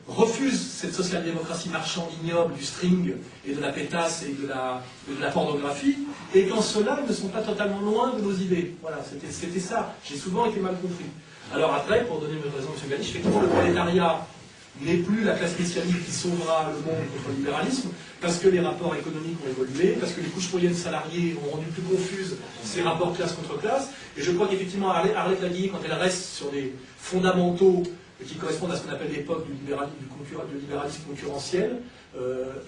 refusent cette social-démocratie marchande ignoble du string et de la pétasse et de la pornographie, et qu'en cela, ils ne sont pas totalement loin de nos idées. Voilà, c'était ça. J'ai souvent été mal compris. Alors après, pour donner mes raisons, M. Galish, effectivement, le prolétariat n'est plus la classe spécialiste qui sauvera le monde contre le libéralisme, parce que les rapports économiques ont évolué, parce que les couches moyennes salariées ont rendu plus confuses ces rapports classe contre classe, et je crois qu'effectivement, Arlette Laguiller, quand elle reste sur des fondamentaux qui correspondent à ce qu'on appelle l'époque du libéralisme concurrentiel,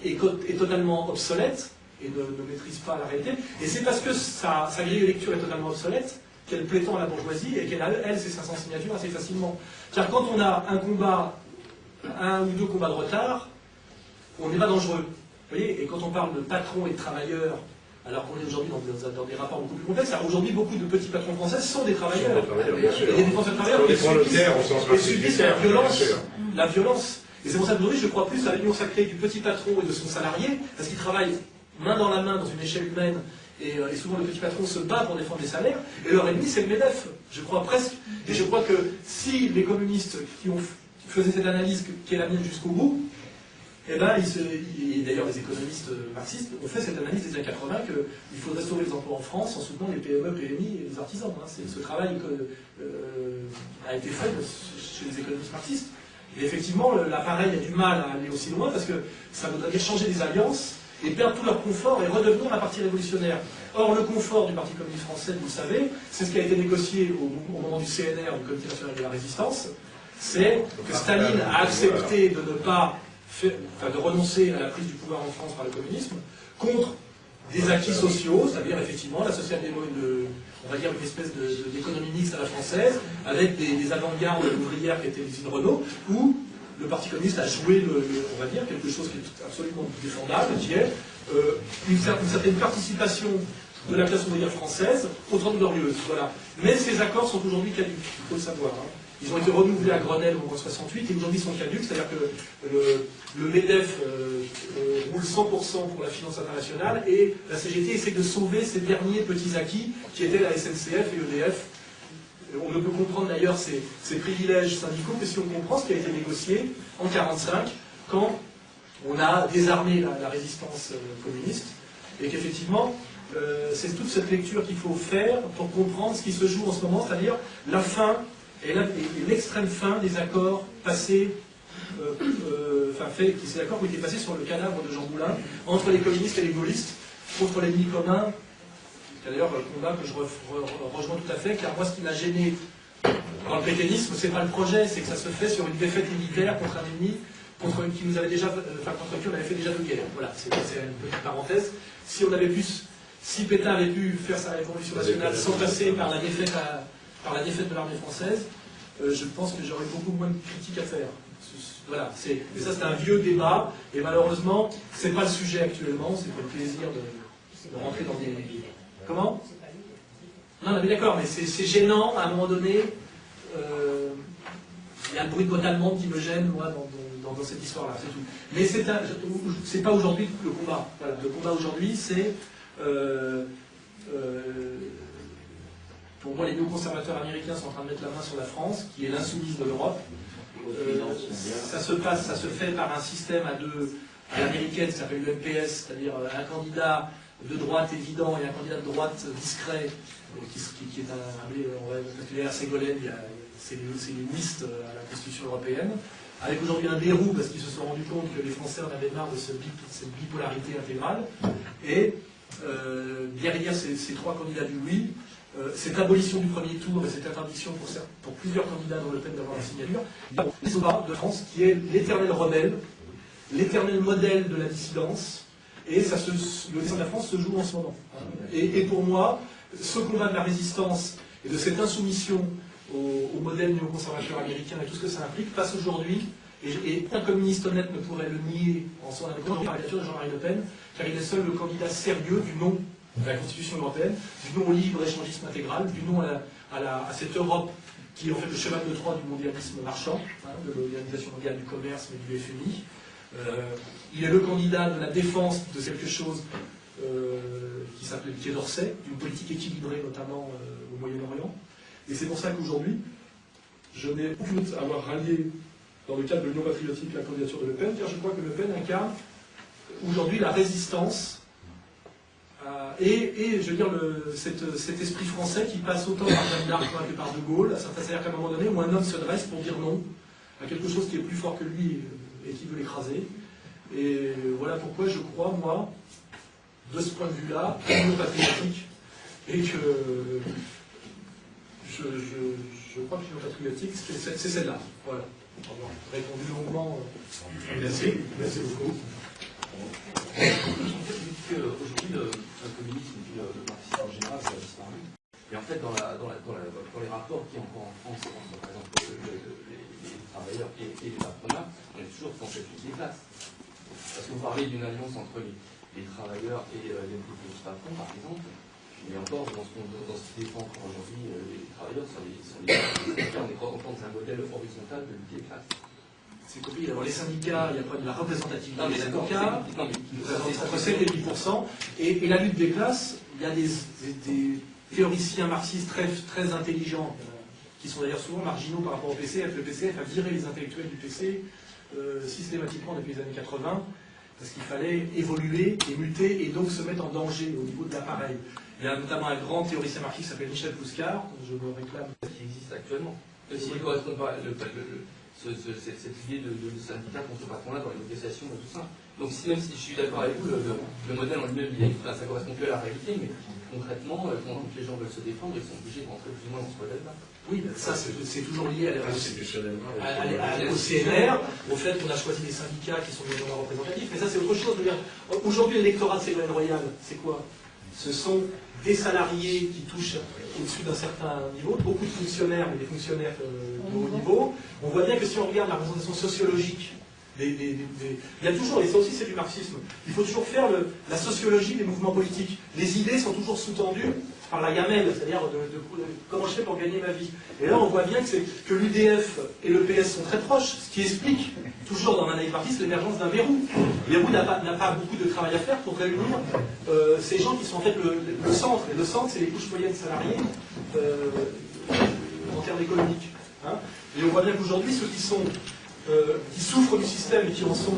est totalement obsolète et ne maîtrise pas la réalité. Et c'est parce que sa grille de lecture est totalement obsolète qu'elle prétend à la bourgeoisie et qu'elle a, elle, ses 500 signatures assez facilement. Car quand on a un ou deux combats de retard, on n'est pas dangereux. Vous voyez, et quand on parle de patrons et de travailleurs, alors qu'on est aujourd'hui dans des rapports beaucoup plus complexes, alors aujourd'hui, beaucoup de petits patrons français sont des travailleurs. Et des défenseurs de travailleurs qui subissent la violence. Et c'est pour ça qu'aujourd'hui, je crois plus à l'union sacrée du petit patron et de son salarié, parce qu'ils travaillent main dans la main dans une échelle humaine, et souvent le petit patron se bat pour défendre les salaires, et leur ennemi, c'est le MEDEF. Je crois presque. Et je crois que si les communistes qui faisaient cette analyse qui est la mienne jusqu'au bout, et d'ailleurs les économistes marxistes ont fait cette analyse des années 80 qu'il faudrait sauver les emplois en France en soutenant les PME, PMI et les artisans. Hein. Ce travail a été fait chez les économistes marxistes. Et effectivement, l'appareil a du mal à aller aussi loin parce que ça voudrait dire changer des alliances et perdre tout leur confort et redevenir un parti révolutionnaire. Or, le confort du Parti communiste français, vous le savez, c'est ce qui a été négocié au moment du CNR, du Comité national de la résistance, c'est que Staline a accepté de ne pas de renoncer à la prise du pouvoir en France par le communisme, contre des acquis sociaux, c'est-à-dire effectivement la on va dire une espèce d'économie mixte à la française, avec des avant-gardes ouvrières qui étaient les usines Renault, où le Parti communiste a joué, on va dire, quelque chose qui est absolument défendable, qui est une certaine participation de la classe ouvrière française aux 30 Glorieuses. Voilà. Mais ces accords sont aujourd'hui caducs, il faut le savoir. Hein. Ils ont été renouvelés à Grenelle en 1968 et aujourd'hui sont caducs, c'est-à-dire que le MEDEF roule 100% pour la finance internationale et la CGT essaie de sauver ces derniers petits acquis qui étaient la SNCF et EDF. On ne peut comprendre d'ailleurs ces privilèges syndicaux que si on comprend ce qui a été négocié en 1945 quand on a désarmé la résistance communiste et qu'effectivement c'est toute cette lecture qu'il faut faire pour comprendre ce qui se joue en ce moment, c'est-à-dire la fin et l'extrême fin des accords passés qui s'est d'accord, qui était passé sur le cadavre de Jean Moulin, entre les communistes et les gaullistes, contre l'ennemi commun. C'est d'ailleurs un combat que je rejoins tout à fait, car moi, ce qui m'a gêné dans le pétainisme, c'est pas le projet, c'est que ça se fait sur une défaite militaire contre un ennemi contre qui nous avait déjà, contre qui on avait fait déjà 2 guerres. Voilà, c'est une petite parenthèse. Si Pétain avait pu faire sa révolution nationale sans passer par la défaite de l'armée française, je pense que j'aurais beaucoup moins de critiques à faire. Voilà, et ça c'est un vieux débat, et malheureusement, c'est pas le sujet actuellement, c'est pas le plaisir de rentrer dans des... Comment ? Non, mais d'accord, mais c'est gênant, à un moment donné, il y a le bruit de boîte allemande qui me gêne, moi, dans cette histoire-là, c'est tout. Mais c'est pas aujourd'hui le combat. Voilà, le combat aujourd'hui, c'est... pour moi, les néoconservateurs américains sont en train de mettre la main sur la France, qui est l'insoumise de l'Europe. Ça se fait par un système à l'américaine qui s'appelle l'UMPS, c'est-à-dire un candidat de droite évident et un candidat de droite discret, qui est on va l'appeler à Ségolène, c'est une liste à la Constitution européenne, avec aujourd'hui un dérout parce qu'ils se sont rendus compte que les Français en avaient marre de cette bipolarité intégrale. Et derrière ces 3 candidats du oui, cette abolition du premier tour et cette interdiction pour plusieurs candidats dans Le Pen d'avoir la signature, il y a les Soba de France qui est l'éternel rebelle, l'éternel modèle de la dissidence, et le destin de la France se joue en ce moment. Et pour moi, ce combat de la résistance et de cette insoumission au modèle néoconservateur américain et tout ce que ça implique passe aujourd'hui, et un communiste honnête ne pourrait le nier en son indépendance, la candidature de Jean-Marie Le Pen, car il est seul le candidat sérieux du non de la Constitution européenne, du non au libre-échangisme intégral, du non à cette Europe qui est en fait le cheval de Troie du mondialisme marchand, de l'Organisation mondiale du commerce, mais du FMI. Il est le candidat de la défense de quelque chose qui s'appelle le Quai d'Orsay, d'une politique équilibrée notamment au Moyen-Orient. Et c'est pour ça qu'aujourd'hui, je n'ai aucune doute à avoir rallié dans le cadre de l'Union patriotique la candidature de Le Pen, car je crois que Le Pen incarne aujourd'hui la résistance et je veux dire cet esprit français qui passe autant par Jeanne d'Arc que par De Gaulle. C'est-à-dire qu'à un moment donné où un homme se dresse pour dire non à quelque chose qui est plus fort que lui et qui veut l'écraser. Et voilà pourquoi je crois, moi, de ce point de vue-là, à l'Union patriotique, et que je crois que l'Union patriotique, c'est celle-là. Voilà. Avoir répondu longuement. Merci. Merci beaucoup. Aujourd'hui, le communisme et le marxisme en général, ça a disparu. Et en fait, dans les rapports qui encore en France entre, par exemple, les travailleurs et les patronats, on est toujours dans cette lutte des classes. Parce que vous parlez d'une alliance entre les travailleurs et les petits patrons, par exemple. Mais encore, dans ce qui défend encore aujourd'hui les travailleurs, on est encore dans un modèle horizontal de lutte des classes. C'est compliqué d'avoir les syndicats, il y a pas de la représentativité des syndicats, qui représentent entre 7 et 8%, et la lutte des classes, il y a des théoriciens marxistes très intelligents, qui sont d'ailleurs souvent marginaux par rapport au PCF. Le PCF a viré les intellectuels du PC systématiquement depuis les années 80, parce qu'il fallait évoluer et muter, et donc se mettre en danger au niveau de l'appareil. Il y a notamment un grand théoricien marxiste qui s'appelle Michel Pouskar, je me réclame. Qui existe actuellement. S'il ne correspond pas cette idée de syndicat contre le patronat dans les négociations et tout ça. Donc même si je suis d'accord avec vous, le modèle en lui-même, ça ne correspond plus à la réalité, mais concrètement, quand les gens veulent se défendre, ils sont obligés de rentrer plus ou moins dans ce modèle-là. Oui, ça c'est toujours lié au CNR, au fait qu'on a choisi des syndicats qui sont des gens représentatifs, mais ça c'est autre chose. Aujourd'hui, l'électorat de Ségolène Royal, c'est quoi? Ce sont des salariés qui touchent au-dessus d'un certain niveau, beaucoup de fonctionnaires, mais des fonctionnaires de haut niveau. On voit bien que si on regarde la représentation sociologique, il y a toujours, et ça aussi c'est du marxisme, il faut toujours faire la sociologie des mouvements politiques. Les idées sont toujours sous-tendues par la gamelle, c'est-à-dire de comment je fais pour gagner ma vie. Et là on voit bien que l'UDF et le PS sont très proches, ce qui explique, toujours dans l'analyse marxiste, l'émergence d'un verrou. Le verrou n'a pas beaucoup de travail à faire pour réunir ces gens qui sont en fait le centre. Et le centre, c'est les couches moyennes salariées en termes économiques. Hein. Et on voit bien qu'aujourd'hui, ceux qui souffrent du système et qui en sont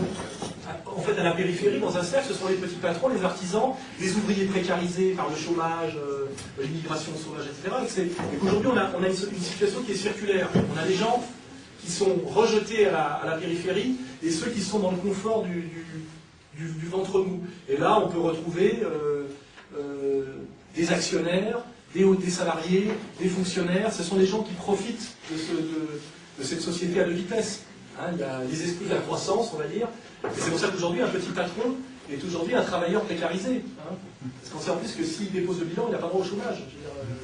en fait à la périphérie, dans un cercle, ce sont les petits patrons, les artisans, les ouvriers précarisés par le chômage, l'immigration sauvage, etc. Et qu'aujourd'hui, on a une situation qui est circulaire. On a des gens qui sont rejetés à la périphérie et ceux qui sont dans le confort du ventre mou. Et là, on peut retrouver des actionnaires, des salariés, des fonctionnaires. Ce sont des gens qui profitent de cette société à deux vitesses. Hein, il y a les esprits de la croissance, on va dire. Et c'est pour ça qu'aujourd'hui, un petit patron est aujourd'hui un travailleur précarisé. Hein, parce qu'on sait en plus que s'il dépose le bilan, il n'a pas droit au chômage.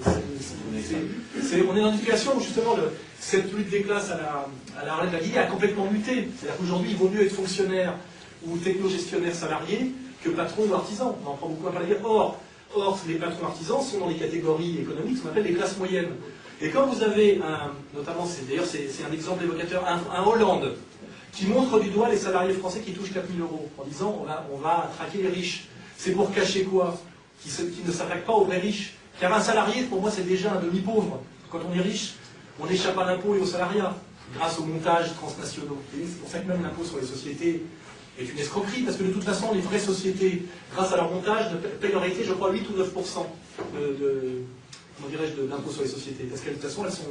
Je veux dire, on est dans une situation où justement cette lutte des classes à la relève de la Guinée a complètement muté. C'est-à-dire qu'aujourd'hui, il vaut mieux être fonctionnaire ou techno-gestionnaire salarié que patron ou artisan. On en prend beaucoup à parler. Or, les patrons artisans sont dans les catégories économiques, ce qu'on appelle les classes moyennes. Et quand vous avez notamment, c'est un exemple évocateur, un Hollande, qui montre du doigt les salariés français qui touchent 4 000 € en disant on va traquer les riches. C'est pour cacher quoi? Qui ne s'attaque pas aux vrais riches. Car un salarié, pour moi, c'est déjà un demi-pauvre. Quand on est riche, on échappe à l'impôt et au salariat, grâce aux montages transnationaux. C'est pour ça que même l'impôt sur les sociétés est une escroquerie, parce que de toute façon, les vraies sociétés, grâce à leur montage, paient leur été, je crois, 8 ou 9% d'impôt sur les sociétés. Parce que de toute façon, elles sont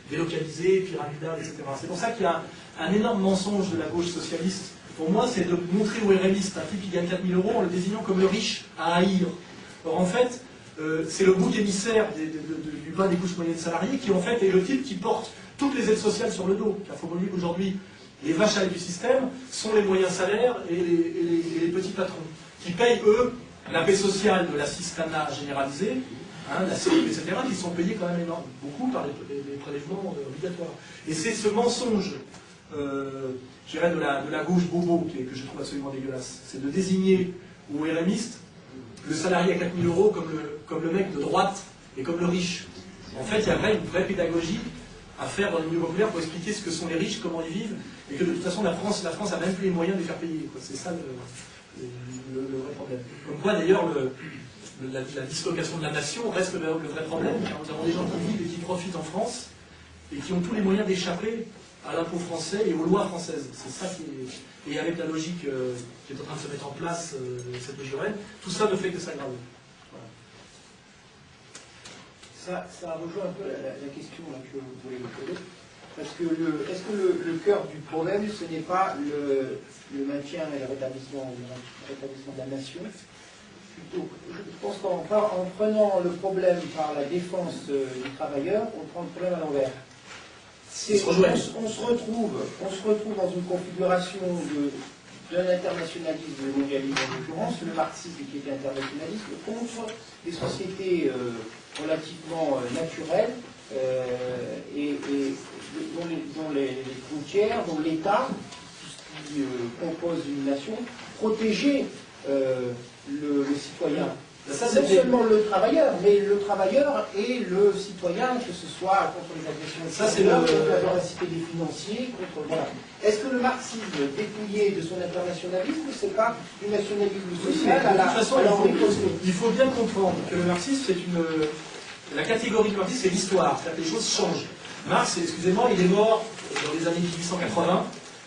délocalisées, pyramidales, etc. C'est pour ça qu'il y a un énorme mensonge de la gauche socialiste. Pour moi, c'est de montrer aux RMistes un type qui gagne 4 000 € en le désignant comme le riche à haïr. Or, en fait, c'est le bouc émissaire du bas des couches moyennes salariées qui, en fait, est le type qui porte toutes les aides sociales sur le dos. Car il faut oublier qu'aujourd'hui, les vaches à lait du système sont les moyens salaires et les petits patrons, qui payent, eux, la paix sociale de l'assistanat généralisé, hein, la CIP, etc., qui sont payés quand même beaucoup par les prélèvements obligatoires. Et c'est ce mensonge, je dirais, de la gauche bobo, que je trouve absolument dégueulasse. C'est de désigner aux RMistes le salarié à 4 000 € comme le mec de droite et comme le riche. En fait, il y a une vraie pédagogie à faire dans le milieu populaire pour expliquer ce que sont les riches, comment ils vivent, et que de toute façon la France a même plus les moyens de les faire payer. C'est ça le vrai problème. Comme quoi d'ailleurs la dislocation de la nation reste le vrai problème, car nous avons des gens qui vivent et qui profitent en France, et qui ont tous les moyens d'échapper à l'impôt français et aux lois françaises. C'est ça qui est... Et avec la logique qui est en train de se mettre en place, cette logique, tout ça ne fait que s'aggraver. Ça rejoint un peu la question là, que vous voulez me poser. Parce que est-ce que le cœur du problème, ce n'est pas le maintien et le rétablissement de la nation? Plutôt, je pense qu'en prenant le problème par la défense des travailleurs, on prend le problème à l'envers. On se retrouve dans une configuration d'un internationalisme mondialiste, en l'occurrence, le marxisme qui était internationaliste, contre des sociétés relativement naturelles et dont les frontières, dont l'État, tout ce qui compose une nation, protéger le citoyen. Ça, non seulement le travailleur, mais le travailleur et le citoyen, que ce soit contre les agressions contre la voracité des financiers, contre... Voilà. Est-ce que le marxisme dépouillé de son internationalisme, c'est pas du nationalisme social à l'Henri Cosme? Il faut bien comprendre que le marxisme, la catégorie du marxisme, c'est l'histoire, c'est-à-dire que les choses changent. Marx, excusez-moi, il est mort dans les années 1880,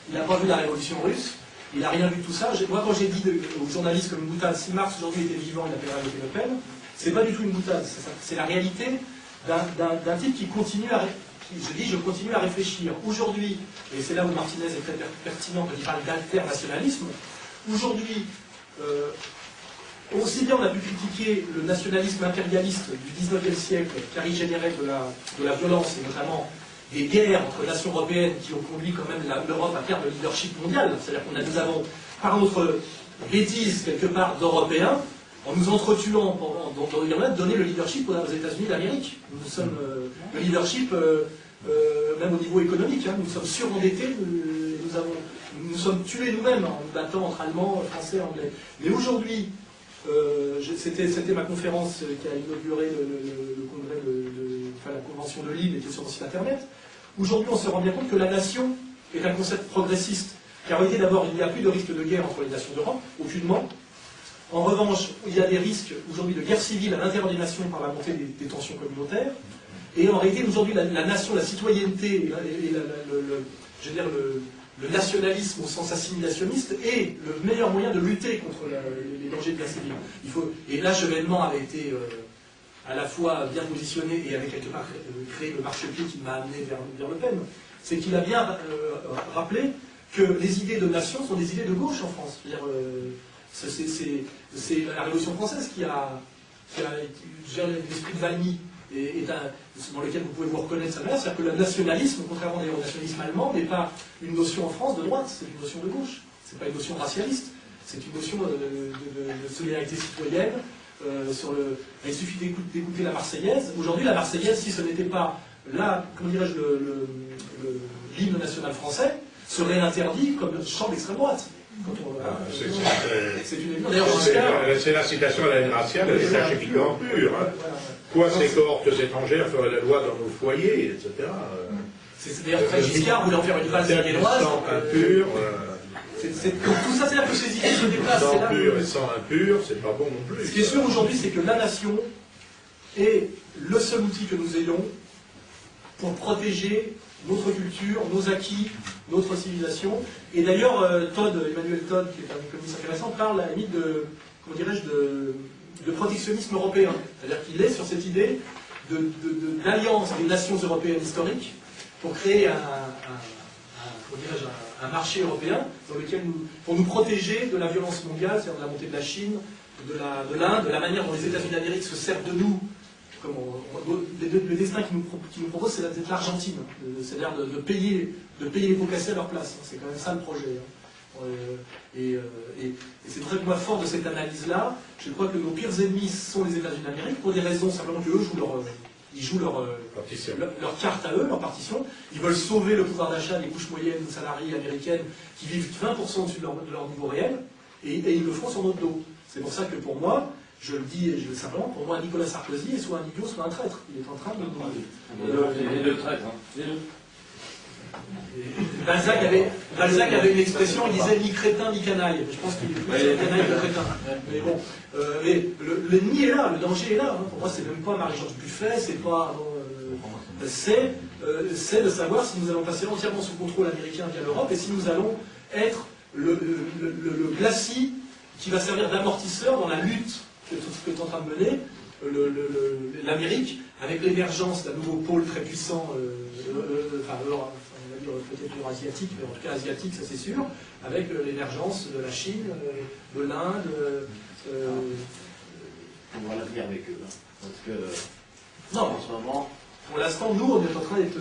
il n'a pas vu la révolution russe, il n'a rien vu de tout ça. Moi, quand j'ai dit aux journalistes comme une boutade, si Marx aujourd'hui était vivant, il appellerait voter Le Pen, c'est pas du tout une boutade, c'est la réalité d'un type qui continue je continue à réfléchir. Aujourd'hui, et c'est là où Martinez est très pertinent quand il parle d'alternationalisme, aujourd'hui, aussi bien on a pu critiquer le nationalisme impérialiste du 19e siècle, car il générait de la violence, et notamment des guerres entre nations européennes qui ont conduit quand même l'Europe à perdre le leadership mondial. C'est-à-dire que nous avons, par notre bêtise quelque part d'Européens, en nous entretuant dans l'Irlande, donné le leadership aux États-Unis d'Amérique. Nous sommes le leadership, même au niveau économique, hein, nous sommes surendettés, nous sommes tués nous-mêmes en nous battant entre Allemands, Français, Anglais. Mais aujourd'hui, c'était ma conférence qui a inauguré le congrès la convention de Lille, qui est sur mon site internet. Aujourd'hui, on se rend bien compte que la nation est un concept progressiste. Car il d'abord, il n'y a plus de risque de guerre entre les nations d'Europe, aucunement. En revanche, il y a des risques aujourd'hui de guerre civile à l'intérieur des nations par la montée des tensions communautaires. Et en réalité, aujourd'hui, la nation, la citoyenneté le nationalisme au sens assimilationniste est le meilleur moyen de lutter contre les dangers de guerre civile. Et là, Chevènement avait été à la fois bien positionné et avait quelque part créé le marchepied qui m'a amené vers Le Pen. c'est qu'il a bien rappelé que les idées de nation sont des idées de gauche en France. C'est la Révolution française qui a l'esprit de Valmy, dans lequel vous pouvez vous reconnaître sa mère, c'est-à-dire que le nationalisme, contrairement d'ailleurs au nationalisme allemand, n'est pas une notion en France de droite, c'est une notion de gauche. C'est pas une notion racialiste, c'est une notion de solidarité citoyenne. Il suffit d'écouter la Marseillaise. Aujourd'hui, la Marseillaise, si ce n'était pas comment dirais-je, l'hymne national français, serait interdit comme chant d'extrême droite. C'est une évidence. D'ailleurs, c'est la citation à la haine raciale, elle est tâchifiquement pure. Quoi, ces cohortes étrangères feraient la loi dans nos foyers, etc. C'est d'ailleurs très Giscard voulait en faire une valse viennoise. Sang impur. Tout ça, c'est-à-dire que ces idées se déplacent. Sang pur et sang impur, c'est pas bon non plus. Ce qui est sûr aujourd'hui, c'est que la nation est le seul outil que nous ayons pour protéger notre culture, nos acquis, notre civilisation. Et d'ailleurs, Emmanuel Todd, qui est un économiste intéressant, parle à la limite de, comment dirais-je, de protectionnisme européen. C'est-à-dire qu'il est sur cette idée d'alliance des nations européennes historiques pour créer un marché européen dans lequel pour nous protéger de la violence mondiale, c'est-à-dire de la montée de la Chine, de l'Inde, de la manière dont les États-Unis d'Amérique se servent de nous. Le destin qu'ils nous proposent, c'est d'être l'Argentine, c'est-à-dire de payer les pots cassés à leur place. C'est quand même ça le projet. Et c'est très fort de cette analyse-là. Je crois que nos pires ennemis sont les États-Unis d'Amérique, pour des raisons simplement qu'eux jouent leur carte à eux, leur partition. Ils veulent sauver le pouvoir d'achat des couches moyennes salariées américaines qui vivent 20% au-dessus de leur niveau réel, et ils le font sur notre dos. C'est pour ça que pour moi, je le dis simplement, pour moi, Nicolas Sarkozy est soit un idiot, soit un traître. Il est en train de... Les deux traîtres, hein. Les deux. Balzac avait une expression, il disait ni crétin ni canaille. Je pense qu'il est plus canaille que crétin. Mais bon, l'ennemi est là, le danger est là. Hein. Pour moi, c'est même pas Marie-Georges Buffet, c'est pas. C'est de savoir si nous allons passer entièrement sous contrôle américain via l'Europe et si nous allons être le glacis qui va servir d'amortisseur dans la lutte que tu es en train de mener, l'Amérique, avec l'émergence d'un nouveau pôle très puissant, peut-être eurasiatique, mais en tout cas asiatique, ça c'est sûr, avec l'émergence de la Chine, de l'Inde. On va l'avenir avec eux, hein, parce que non, en ce moment. Pour l'instant, nous, on est en train d'être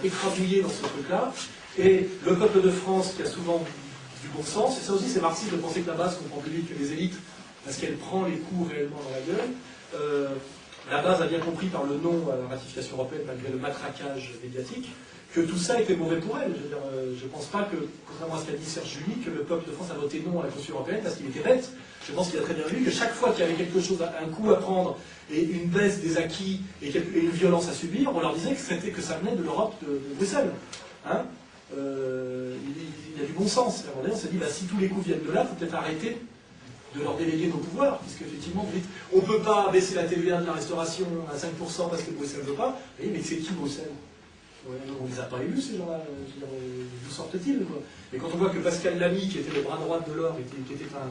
écrabouillés dans ce truc-là, et le peuple de France, qui a souvent du bon sens, et ça aussi c'est marxiste de penser que la base comprend plus vite que les élites, parce qu'elle prend les coups réellement dans la gueule. La base a bien compris par le non à la ratification européenne, malgré le matraquage médiatique, que tout ça était mauvais pour elle. Je ne pense pas que, contrairement à ce qu'a dit Serge July, que le peuple de France a voté non à la Constitution européenne parce qu'il était bête. Je pense qu'il a très bien vu que chaque fois qu'il y avait quelque chose, un coup à prendre, et une baisse des acquis, et une violence à subir, on leur disait que ça venait de l'Europe de Bruxelles. Hein, il y a du bon sens. À un moment donné, on s'est dit, si tous les coups viennent de là, il faut peut-être arrêter de leur déléguer nos pouvoirs, puisque effectivement, vous dites, on ne peut pas baisser la TVA de la restauration à 5% parce que Bruxelles ne veut pas. Oui, mais c'est qui Bruxelles? On ne les a pas élus, ces gens-là. D'où sortent-ils? Et quand on voit que Pascal Lamy, qui était le bras droit de l'or, qui était un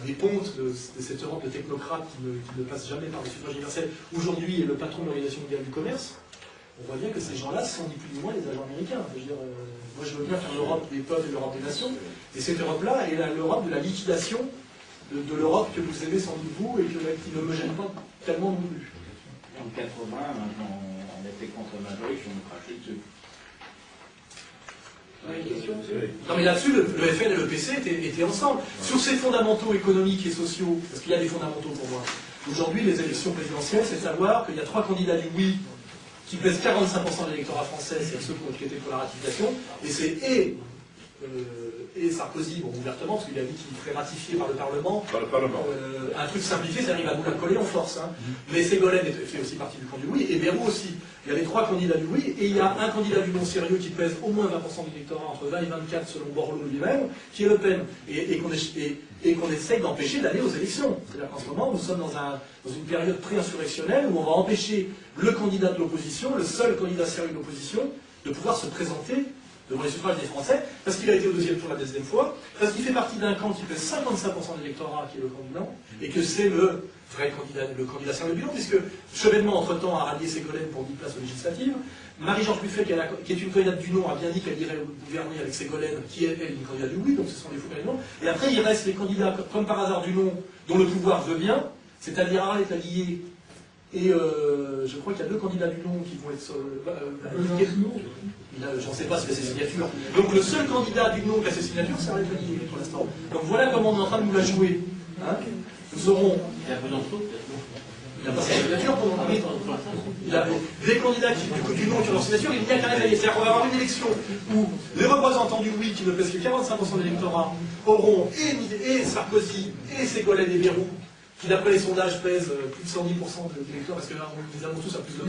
des pontes de cette Europe de technocrates qui ne passe jamais par le suffrage universel, aujourd'hui est le patron de l'Organisation mondiale du commerce, on voit bien que ces gens-là sont ni plus ni moins les agents américains. Moi, je veux bien faire l'Europe des peuples et l'Europe des nations, et cette Europe-là est l'Europe de la liquidation de l'Europe que vous aimez sans doute vous et qui ne me gêne pas tellement non plus. En 80, maintenant, on était contre Maastricht, on nous crachait dessus. Non mais là-dessus, le FN et le PC étaient ensemble. Sur ces fondamentaux économiques et sociaux, parce qu'il y a des fondamentaux pour moi, aujourd'hui les élections présidentielles, c'est de savoir qu'il y a 3 candidats du oui qui pèsent 45% de l'électorat français, c'est ceux qui étaient pour la ratification, et c'est et Sarkozy, bon, ouvertement, parce qu'il a dit qu'il ferait ratifier par le Parlement, un truc simplifié, c'est-à-dire qu'il va nous la coller en force. Hein. Mais Ségolène fait aussi partie du camp du oui, et Bayrou aussi. Il y a les 3 candidats du oui, et il y a un candidat du non sérieux qui pèse au moins 20% de l'électorat, entre 20 et 24 selon Borloo lui-même, qui est Le Pen, et qu'on essaye d'empêcher d'aller aux élections. C'est-à-dire qu'en ce moment, nous sommes dans une période pré-insurrectionnelle où on va empêcher le candidat de l'opposition, le seul candidat sérieux de l'opposition, de pouvoir se présenter devant les suffrages des Français, parce qu'il a été au 2e tour la 2e fois, parce qu'il fait partie d'un camp qui pèse 55% de l'électorat, qui est le camp du non, et que c'est le le candidat Serge Le Bihan, puisque Chevènement, entre-temps, a rallié Ségolène pour 10 places aux législatives. Marie-Georges Buffet, qui est une candidate du non, a bien dit qu'elle irait gouverner avec Ségolène, qui est, elle, une candidate du oui, donc ce sont des fous du non. Et après, il reste les candidats, comme par hasard, du non, dont le pouvoir veut bien, c'est-à-dire Arlette Allier et je crois qu'il y a 2 candidats du non qui vont être... J'en sais pas si c'est ses signatures. Donc le seul candidat du non qui a ses signatures, c'est Arlette Allier pour l'instant. Donc voilà comment on est en train de nous la jouer. Hein, nous aurons... Il n'a pas sa signature pour il a des candidats du non qui ont leur signature, il n'y a qu'un réveillé. C'est-à-dire qu'on va avoir une élection où les représentants du oui, qui ne pèsent que 45% de l'électorat, auront et Sarkozy, et Ségolène et Bayrou, qui d'après les sondages pèsent plus de 110% de l'électorat, parce que là, nous les avons tous à plus de 30%.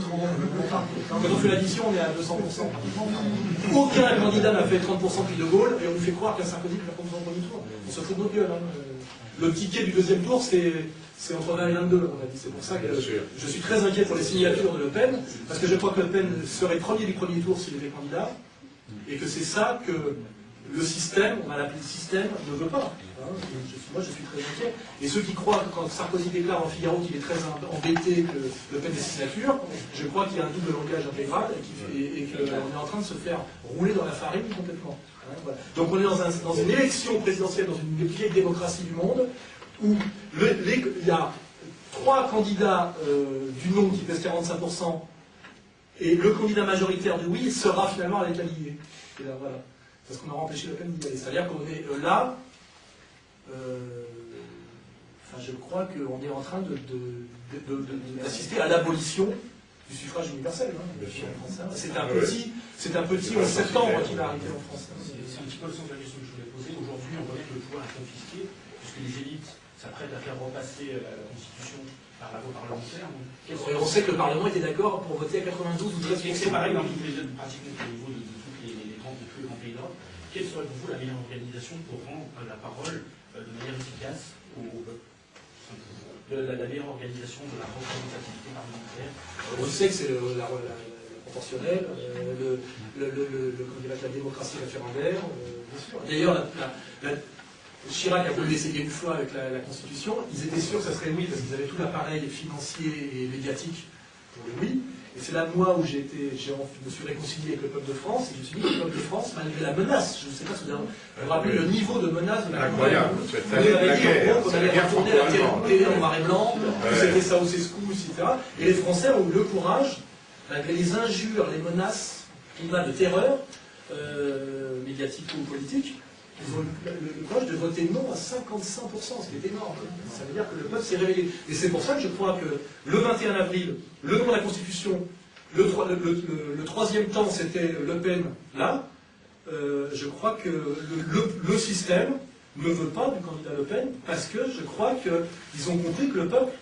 Quand on fait l'addition, on est à 200%. Aucun candidat n'a fait 30% depuis De Gaulle, et on nous fait croire qu'un Sarkozy peut faire 30% au premier tour. On se fout de notre gueule. Hein. Le ticket du deuxième tour, c'est entre 20 et 22, on a dit. C'est pour ça que je suis très inquiet pour les signatures de Le Pen, parce que je crois que Le Pen serait premier du premier tour s'il était candidat, et que c'est ça que le système, on va l'appeler le système, ne veut pas. Hein. Moi, je suis très inquiet. Et ceux qui croient que quand Sarkozy déclare en Figaro qu'il est très embêté que Le Pen ait signature, je crois qu'il y a un double langage intégral et qu'on est en train de se faire rouler dans la farine complètement. Hein, voilà. Donc on est dans une élection présidentielle, dans une vieille démocratie du monde, où il y a 3 candidats du non qui pèsent 45%, et le candidat majoritaire du oui sera finalement avec l'allié. Et là, voilà. Parce qu'on aura empêché Le Pen d'y aller. C'est-à-dire qu'on est là, je crois qu'on est en train d'assister à l'abolition du suffrage universel. Hein, c'est un petit en septembre qui va arriver en France. C'est un petit peu le sens de la question que je voulais poser. Aujourd'hui, on voit que le pouvoir est confisqué, puisque les élites s'apprêtent à faire repasser la Constitution par la voie parlementaire. Et on sait que le Parlement était d'accord pour voter à 92 ou 13%. C'est pareil dans toutes les autres pratiques au niveau de tous les grands pays d'Europe. Quelle serait pour vous la meilleure organisation pour rendre la parole de manière efficace au peuple? La meilleure organisation de la représentativité parlementaire? On sait que c'est la proportionnelle, la démocratie référendaire, bien sûr. D'ailleurs, Chirac a voulu l'essayer une fois avec la Constitution, ils étaient sûrs que ça serait oui, parce qu'ils avaient tout l'appareil financier et médiatique pour le oui. Et c'est là, moi, où je me suis réconcilié avec le peuple de France, et je me suis dit que le peuple de France, malgré la menace, je ne sais pas si vous vous rappelez le niveau de menace de la incroyable. On avait dit en gros qu'on allait retourner à la télé en marée blanc, que c'était Ceausescu, etc. Et les Français ont eu le courage, malgré les injures, les menaces, climat de terreur, médiatique ou politique, ils ont eu le courage de voter non à 55%, ce qui est énorme. Ça veut dire que le peuple s'est réveillé. Et c'est pour ça que je crois que le 21 avril, le nom de la Constitution, le troisième temps, c'était Le Pen, là. Je crois que le système ne veut pas du candidat Le Pen, parce que je crois qu'ils ont compris que le peuple,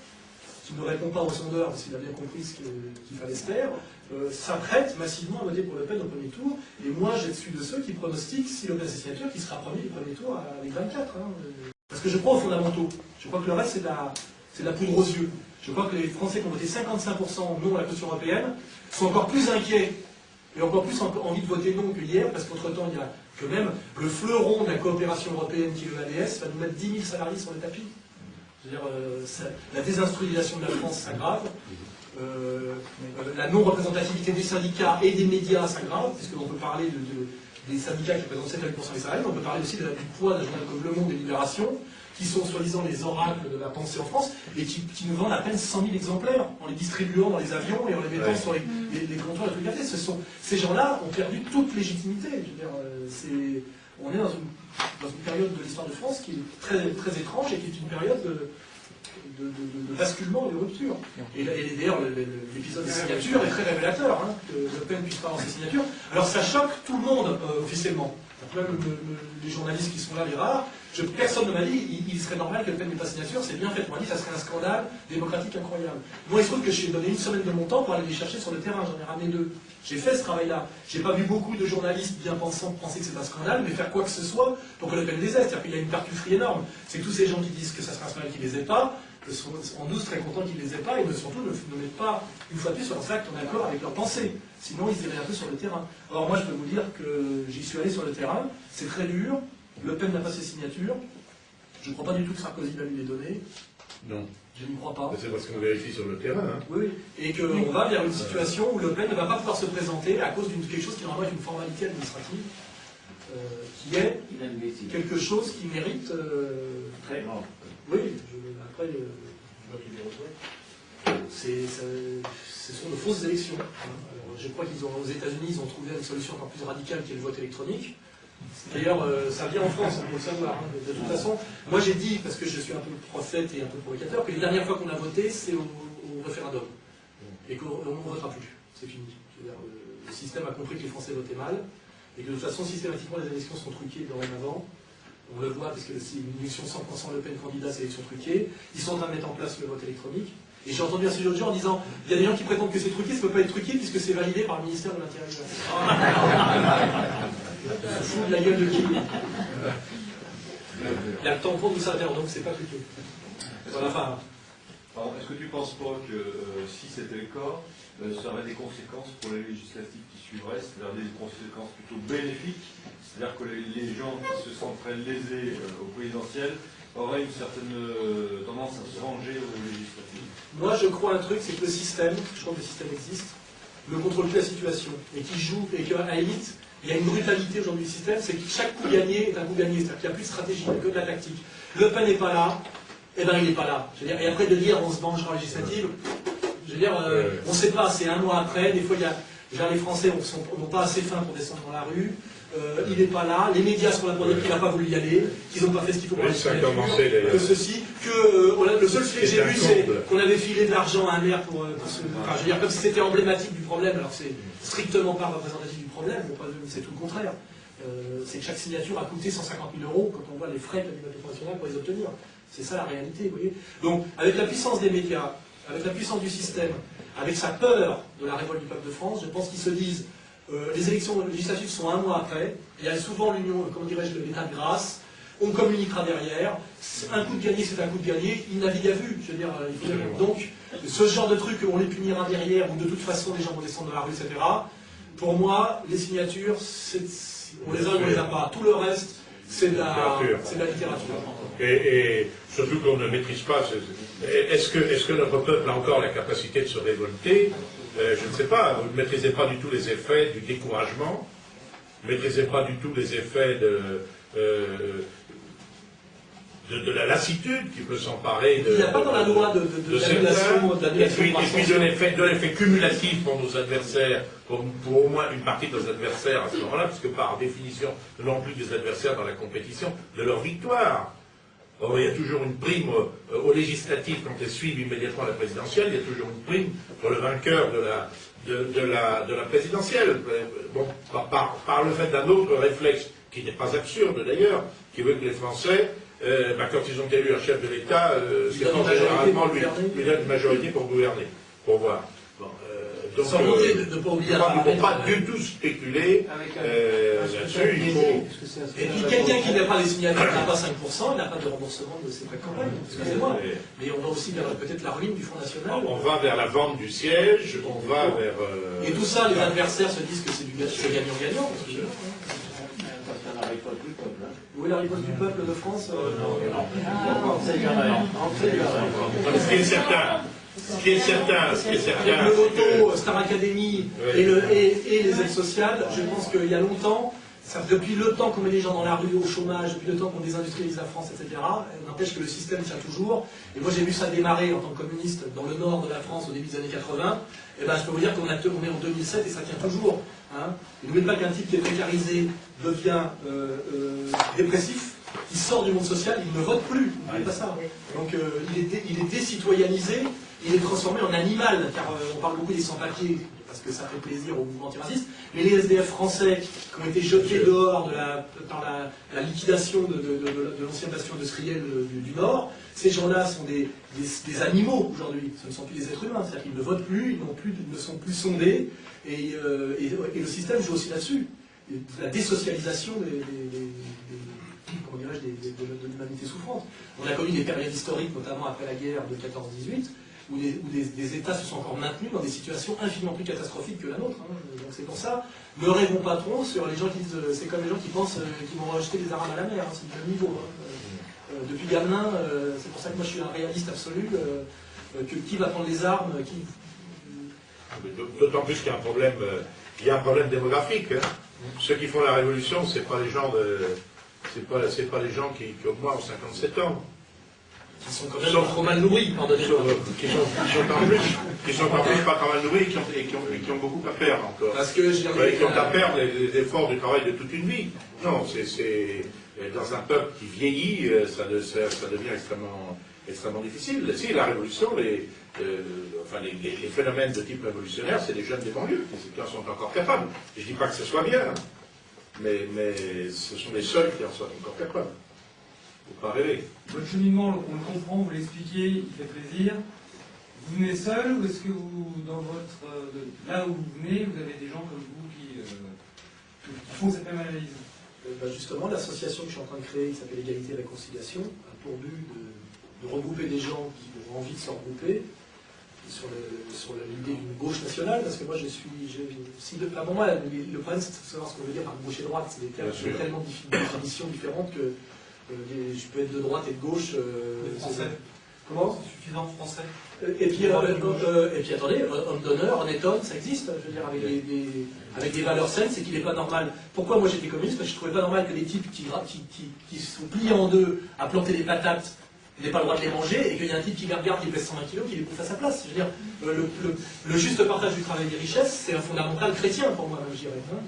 qui ne répond pas aux sondeurs, parce qu'il a bien compris ce qu'il fallait se faire, s'apprête massivement à voter pour Le Pen au premier tour. Et moi, je suis de ceux qui pronostiquent, si Le Pen a ses signatures, qu'il sera premier du premier tour avec 24. Hein. Parce que je crois aux fondamentaux. Je crois que le reste, c'est de la poudre aux yeux. Je crois que les Français qui ont voté 55% non à la Constitution européenne sont encore plus inquiets et encore plus envie de voter non que hier, parce qu'entre-temps, il y a que même le fleuron de la coopération européenne qui est le ADS va nous mettre 10 000 salariés sur le tapis. Je veux dire, la désindustrialisation de la France s'aggrave. La non-représentativité des syndicats et des médias s'aggrave, puisqu'on peut parler des syndicats qui représentent 7,8% des salariés, on peut parler aussi du poids d'un journal comme Le Monde et Libération, qui sont soi-disant les oracles de la pensée en France, et qui nous vendent à peine 100 000 exemplaires, en les distribuant dans les avions et en les mettant sur les comptoirs de liberté. Ces gens-là ont perdu toute légitimité. Je veux dire, on est dans une période de l'histoire de France qui est très, très étrange et qui est une période de basculement et de rupture. Et d'ailleurs, l'épisode des signatures est très révélateur, hein, que Le Pen puisse pas avoir ses signatures. Alors ça choque tout le monde officiellement. Même les journalistes qui sont là, les rares, personne ne m'a dit il serait normal que Le Pen n'ait pas signature, c'est bien fait. On m'a dit ça serait un scandale démocratique incroyable. Moi, il se trouve que j'ai donné une semaine de mon temps pour aller les chercher sur le terrain, j'en ai ramené 2. J'ai fait ce travail-là. J'ai pas vu beaucoup de journalistes bien pensants penser que c'est un scandale, mais faire quoi que ce soit pour que Le Pen les ait. C'est-à-dire qu'il y a une percufferie énorme. C'est que tous ces gens qui disent que ça serait un scandale qui les ait pas, sont en douce très contents qu'ils ne les aient pas et surtout ne mettent pas une fois de plus sur leur acte en accord avec leurs pensées. Sinon, ils iraient un peu sur le terrain. Alors moi, je peux vous dire que j'y suis allé sur le terrain, c'est très dur, Le Pen n'a pas ses signatures, je ne crois pas du tout que Sarkozy va lui les donner. Non. Je n'y crois pas. C'est parce qu'on vérifie sur le terrain. Hein. Oui, et qu'on va vers une situation où Le Pen ne va pas pouvoir se présenter à cause de quelque chose qui normalement est une formalité administrative, qui est quelque chose qui mérite... Très grave. Oui, après... ce sont de fausses élections. Alors, je crois qu'aux États-Unis, ils ont trouvé une solution encore plus radicale qui est le vote électronique. D'ailleurs, ça vient en France, il faut le savoir. Hein. De toute façon, moi j'ai dit, parce que je suis un peu prophète et un peu provocateur, que les dernières fois qu'on a voté, c'est au référendum. Et qu'on ne votera plus. C'est fini. Le système a compris que les Français votaient mal, et que de toute façon, systématiquement, les élections sont truquées dorénavant. On le voit, parce que c'est une élection 100% Le Pen candidat, c'est élection truquée. Ils sont en train de mettre en place le vote électronique. Et j'ai entendu un sujet l'autre jour en disant, il y a des gens qui prétendent que c'est truqué, ça ne peut pas être truqué puisque c'est validé par le ministère de l'Intérieur. Se fout de la gueule de qui? Il y a le tampon du salaire, donc c'est pas truqué. Voilà, enfin... Est-ce que tu ne penses pas que si c'était le cas, ça aurait des conséquences pour les législatives qui suivraient, c'est-à-dire des conséquences plutôt bénéfiques, c'est-à-dire que les gens qui se sentiraient lésés au présidentiel auraient une certaine tendance à se ranger aux législatives? Moi, je crois un truc, c'est que le système, je crois que le système existe, ne contrôle plus la situation, et qui joue, et qu'à la limite, il y a une brutalité aujourd'hui du système, c'est que chaque coup gagné est un coup gagné, c'est-à-dire qu'il n'y a plus de stratégie, il n'y a que de la tactique. Le Pen n'est pas là, eh ben il n'est pas là. Je veux dire, et après de dire on se vengera en législative, je veux dire, on ne sait pas, c'est un mois après, des fois il y a, genre, les Français n'ont pas assez faim pour descendre dans la rue, il n'est pas là, les médias sont là pour dire qu'il n'a pas voulu y aller, qu'ils n'ont pas fait ce qu'il faut pour que ceci, que le seul sujet que j'ai vu c'est qu'on avait filé de l'argent à un maire pour ce... Enfin, je veux dire, comme si c'était emblématique du problème, alors c'est strictement pas représentatif du problème, c'est tout le contraire. C'est que chaque signature a coûté 150 000 € quand on voit les frais de l'administration nationale pour les obtenir. C'est ça la réalité, vous voyez. Donc, avec la puissance des médias, avec la puissance du système, avec sa peur de la révolte du peuple de France, je pense qu'ils se disent les élections législatives sont un mois après, il y a souvent l'union, comment dirais-je, l'état de grâce, on communiquera derrière, un coup de gagné c'est un coup de gagné, il navigue à vue, je veux dire, donc ce genre de truc, on les punira derrière, ou de toute façon les gens vont descendre dans la rue, etc. Pour moi, les signatures, on les a ou on les a pas, tout le reste, c'est de la littérature. Et surtout qu'on ne maîtrise pas. Est-ce que notre peuple a encore la capacité de se révolter? Je ne sais pas. Vous ne maîtrisez pas du tout les effets du découragement. Vous ne maîtrisez pas du tout les effets de la lassitude qui peut s'emparer de... Il n'y a pas dans la loi de l'annulation et puis de l'effet cumulatif pour nos adversaires, pour au moins une partie de nos adversaires à ce moment-là, puisque par définition, nous n'avons plus des adversaires dans la compétition, de leur victoire. Or, il y a toujours une prime aux législatives quand elles suivent immédiatement la présidentielle, il y a toujours une prime pour le vainqueur de la présidentielle. Bon, par le fait d'un autre réflexe, qui n'est pas absurde d'ailleurs, qui veut que les Français... quand ils ont élu un chef de l'État, c'est quand généralement lui donne une majorité pour gouverner, pour voir. Bon, donc, sans oublier de ne pas oublier il ne faut pas du tout spéculer là-dessus. Et puis quelqu'un qui n'a pas les signatures, n'a pas 5%, il n'a pas de remboursement de ses frais de campagne. Excusez-moi. Mais on va aussi vers peut-être la ruine du Front National. On va vers la vente du siège, on va vers... Et tout ça, les adversaires se disent que c'est gagnant-gagnant. Oui, la riposte du peuple de France. Ce qui est certain, avec le loto, Star Academy et les aides sociales, je pense qu'il y a longtemps, depuis le temps qu'on met les gens dans la rue au chômage, depuis le temps qu'on désindustrialise la France, etc., n'empêche que le système tient toujours. Et moi j'ai vu ça démarrer en tant que communiste dans le nord de la France au début des années 80. Et ben je peux vous dire qu'on est en 2007 et ça tient toujours. Hein. Et n'oubliez pas qu'un type qui est précarisé devient dépressif, il sort du monde social, il ne vote plus. N'oubliez pas ça. Donc il est décitoyennisé, il est transformé en animal, car on parle beaucoup des sans-papiers, parce que ça fait plaisir au mouvement antiraciste, mais les SDF français qui ont été jetés dehors par la liquidation de l'ancien bastion industriel du Nord, ces gens-là sont des animaux aujourd'hui, ce ne sont plus des êtres humains, c'est-à-dire qu'ils ne votent plus, ils ne sont plus sondés, et le système joue aussi là-dessus. La désocialisation de l'humanité souffrante. On a connu des périodes historiques, notamment après la guerre de 14-18, où des États se sont encore maintenus dans des situations infiniment plus catastrophiques que la nôtre. Hein. Donc c'est pour ça, ne rêvons pas trop sur les gens qui disent, c'est comme les gens qui pensent qu'ils vont rejeter les Arabes à la mer, hein, c'est du même niveau. Hein. Depuis gamin, c'est pour ça que moi je suis un réaliste absolu, que qui va prendre les armes, qui... D'autant plus qu'il y a un problème, démographique. Hein. Ceux qui font la révolution, c'est pas les gens c'est pas les gens qui comme moi ont 57 ans. Qui sont quand même trop mal nourris, pardonnez-moi. Qui sont en plus pas trop mal nourris et qui ont beaucoup à perdre encore. Parce que qui ont à perdre les efforts du travail de toute une vie. Non, c'est dans un peuple qui vieillit, ça devient extrêmement difficile. Si, la révolution, les phénomènes de type révolutionnaire, c'est les jeunes des banlieues qui en sont encore capables. Je ne dis pas que ce soit bien, hein, mais ce sont les seuls qui en sont encore capables. Il ne faut pas rêver. Votre cheminement, on le comprend, vous l'expliquez, il fait plaisir. Vous venez seul ou est-ce que vous, là où vous venez, vous avez des gens comme vous qui font cette même analyse? Justement, l'association que je suis en train de créer, qui s'appelle Égalité et Réconciliation, a pour but de regrouper des gens qui ont envie de se regrouper sur l'idée d'une gauche nationale, parce que moi à un moment, le problème c'est de savoir ce qu'on veut dire par gauche et droite, c'est des termes tellement de définitions différentes que je peux être de droite et de gauche. Français. Comment? C'est suffisant français. Et puis attendez, homme d'honneur, honnête homme, ça existe, je veux dire, avec des valeurs saines, c'est qu'il n'est pas normal. Pourquoi moi j'étais communiste? Parce que je trouvais pas normal que des types qui sont pliés en deux à planter des patates n'aient pas le droit de les manger, et qu'il y a un type qui les regarde, qui pèse 120 kilos, qui les bouffe à sa place. Je veux dire, le juste partage du travail et des richesses, c'est un fondamental chrétien pour moi, je dirais. Hein.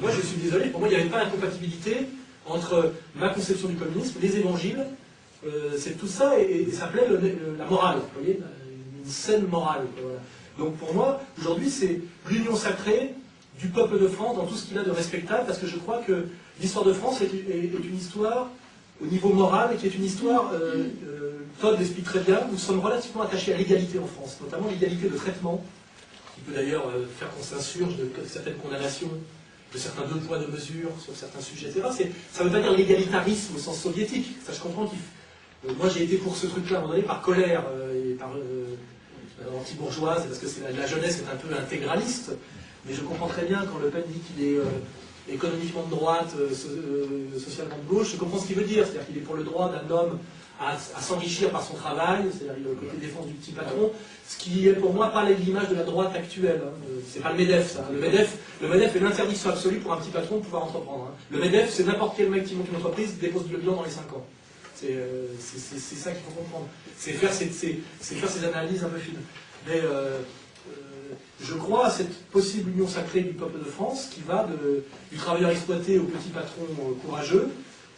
Moi je suis désolé, pour moi il n'y avait pas d'incompatibilité entre ma conception du communisme, les évangiles, c'est tout ça, et ça s'appelait la morale, vous voyez, une saine morale. Voilà. Donc pour moi, aujourd'hui, c'est l'union sacrée du peuple de France dans tout ce qu'il a de respectable, parce que je crois que l'histoire de France est une histoire, au niveau moral, qui est une histoire, Todd l'explique très bien, nous sommes relativement attachés à l'égalité en France, notamment l'égalité de traitement, qui peut d'ailleurs faire qu'on s'insurge de certaines condamnations, de certains deux poids, deux mesures sur certains sujets, etc. Ça ne veut pas dire l'égalitarisme au sens soviétique. Ça, je comprends moi, j'ai été pour ce truc-là, à un moment donné, par colère et par anti-bourgeoise, parce que la jeunesse est un peu intégraliste. Mais je comprends très bien quand Le Pen dit qu'il est économiquement de droite, socialement de gauche, je comprends ce qu'il veut dire. C'est-à-dire qu'il est pour le droit d'un homme à s'enrichir par son travail, c'est-à-dire le côté défense du petit patron, ce qui est pour moi pas l'image de la droite actuelle. Hein. C'est pas le MEDEF, ça. Le MEDEF est l'interdiction absolue pour un petit patron de pouvoir entreprendre. Hein. Le MEDEF, c'est n'importe quel mec qui monte une entreprise, dépose le bilan dans les 5 ans. C'est ça qu'il faut comprendre. C'est faire ces analyses un peu fines. Mais je crois à cette possible union sacrée du peuple de France qui va du travailleur exploité au petit patron courageux.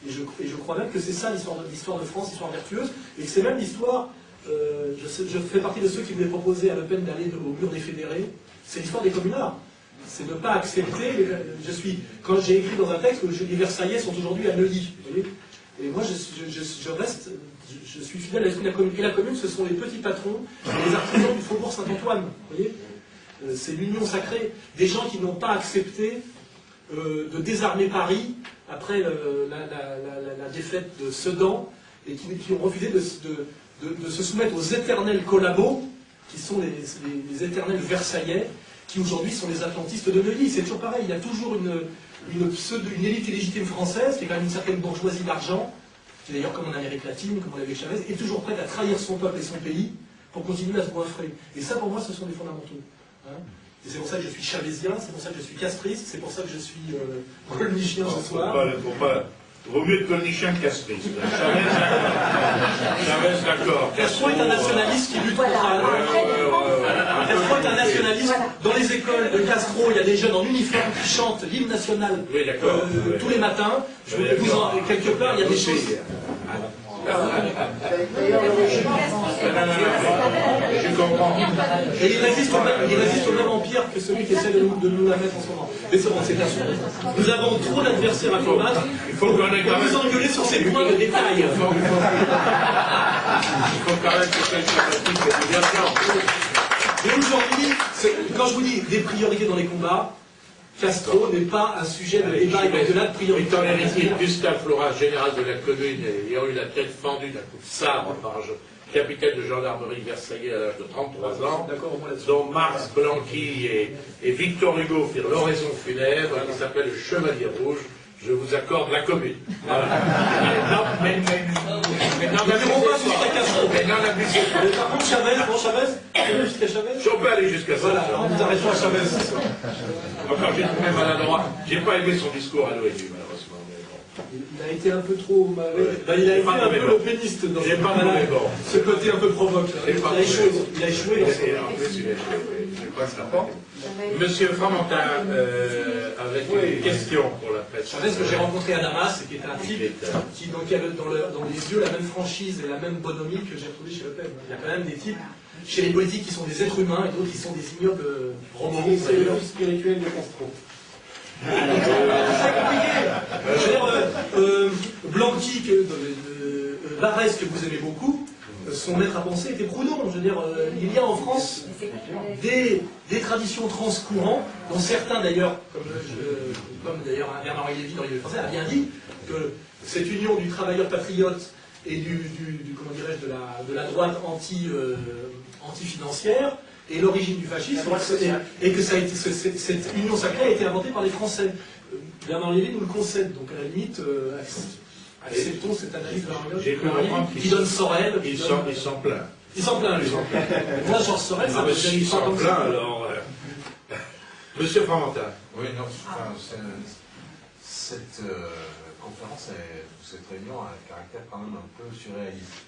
Et je crois même que c'est ça l'histoire de France, l'histoire vertueuse, et que c'est même l'histoire, je fais partie de ceux qui voulaient proposer à Le Pen d'aller au mur des fédérés, c'est l'histoire des communards. C'est ne pas accepter, quand j'ai écrit dans un texte que les Versaillais sont aujourd'hui à Neuilly, vous voyez, et moi je suis fidèle à l'esprit de la commune. Et la commune, ce sont les petits patrons, les artisans du faubourg Saint-Antoine, vous voyez. C'est l'union sacrée des gens qui n'ont pas accepté de désarmer Paris après la défaite de Sedan, et qui ont refusé de se soumettre aux éternels collabos, qui sont les éternels Versaillais, qui aujourd'hui sont les atlantistes de Neuilly. C'est toujours pareil, il y a toujours une élite illégitime française, qui est quand même une certaine bourgeoisie d'argent, qui d'ailleurs, comme en Amérique latine, comme on l'avait avec Chavez, est toujours prête à trahir son peuple et son pays pour continuer à se goinfrer. Et ça, pour moi, ce sont des fondamentaux. Hein. Et c'est pour ça que je suis chavésien, c'est pour ça que je suis castriste, c'est pour ça que je suis colnichien ce soir. Vaut mieux de colnichien que castriste. Chavez, d'accord. Castro est un nationaliste qui lutte contre Castro est un nationaliste. Dans les écoles de Castro, il y a des jeunes en uniforme qui chantent l'hymne national tous les matins. Quelque part, il y a des choses. Je comprends. Et il résiste au même empire que celui qui essaie de nous la mettre en ce moment. Mais c'est bon, c'est assuré. Nous avons trop d'adversaires à combattre. Il faut nous engueuler sur ces points de détail. Il faut quand même que ce soit sympathique et bien sûr. Mais aujourd'hui, quand je vous dis des priorités dans les combats, Castro n'est pas un sujet de débat et de la priorité. Étant héritier de Gustave Floras, général de la commune, ayant eu la tête fendue d'un coup de sabre par un capitaine de gendarmerie versaillais à l'âge de 33 ans, dont Marx, Blanqui et Victor Hugo firent l'oraison funèbre, qui s'appelle le Chevalier Rouge, je vous accorde la commune. Voilà. mais n'en abusez pas. Mais par contre, Chavez, jusqu'à Chavez. Si on peut aller jusqu'à ça. Voilà, nous arrêtons à Chavez. Encore, j'ai trouvé maladroit. J'ai pas aimé son discours à l'ONU, malheureusement. Il a été un peu trop mauvais. Il a été un peu le péniste dans ce côté un peu provoque. Il a échoué. Monsieur Fromentin, avec une question pour la presse. Chavez, que j'ai rencontré à Damas, qui était un type qui donc, avait dans les yeux la même franchise et la même bonhomie que j'ai retrouvé chez Le Pen. Il y a quand même des types chez les politiques qui sont des êtres humains et d'autres qui sont des ignobles robots. C'est le spirituel de Castro. Blanqui, Barès, que vous aimez beaucoup, son maître à penser était Proudhon. Je veux dire, il y a en France des traditions transcourants, dont certains d'ailleurs, comme d'ailleurs Bernard Lévy dans les Français, a bien dit que cette union du travailleur patriote et comment dirais-je, de la droite anti-financière est l'origine du fascisme, et que cette union sacrée a été inventée par les Français. Bernard Lévy nous le concède, donc à la limite, acceptons cette analyse de qui donne Sorel. Ils sont pleins. Ils sont pleins, lui. Moi, Georges Sorel, ça me fait ils sont pleins, alors. Monsieur Fromentin. Oui, non, cette conférence, cette réunion a un caractère quand même un peu surréaliste.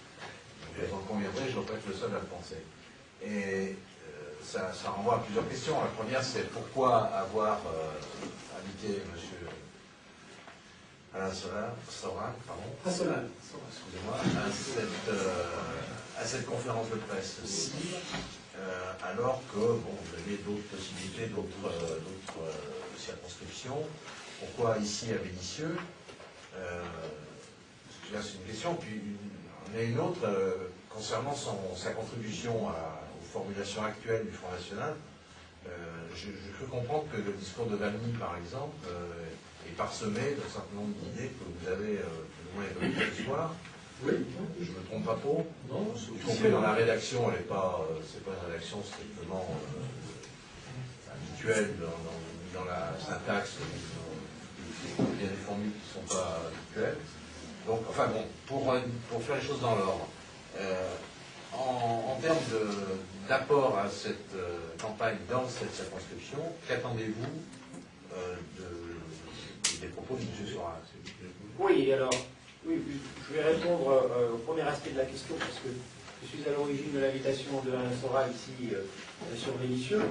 Vous en conviendrez, je ne dois pas être le seul à le penser. Et ça renvoie à plusieurs questions. La première, c'est pourquoi avoir invité M. Alain Soral, excusez-moi, à cette conférence de presse-ci, alors que bon, vous avez d'autres possibilités, d'autres circonscriptions. Pourquoi ici à Vénissieux? Là, c'est une question. Puis on a une autre concernant sa contribution aux formulations actuelles du Front National. Je peux comprendre que le discours de Valmy, par exemple, est parsemé d'un certain nombre d'idées que vous avez plus ou moins évoquées ce soir. Oui. Je ne me trompe pas trop. Non, y compris dans la rédaction, c'est pas une rédaction strictement habituelle dans la syntaxe. Il y a des formules qui ne sont pas habituelles. Donc, enfin bon, pour faire les choses dans l'ordre, en termes d'apport à cette campagne dans cette circonscription, qu'attendez-vous des propos de M. Soral? Oui, alors, oui, je vais répondre au premier aspect de la question, parce que je suis à l'origine de l'invitation de Alain Soral ici sur Vénissieux.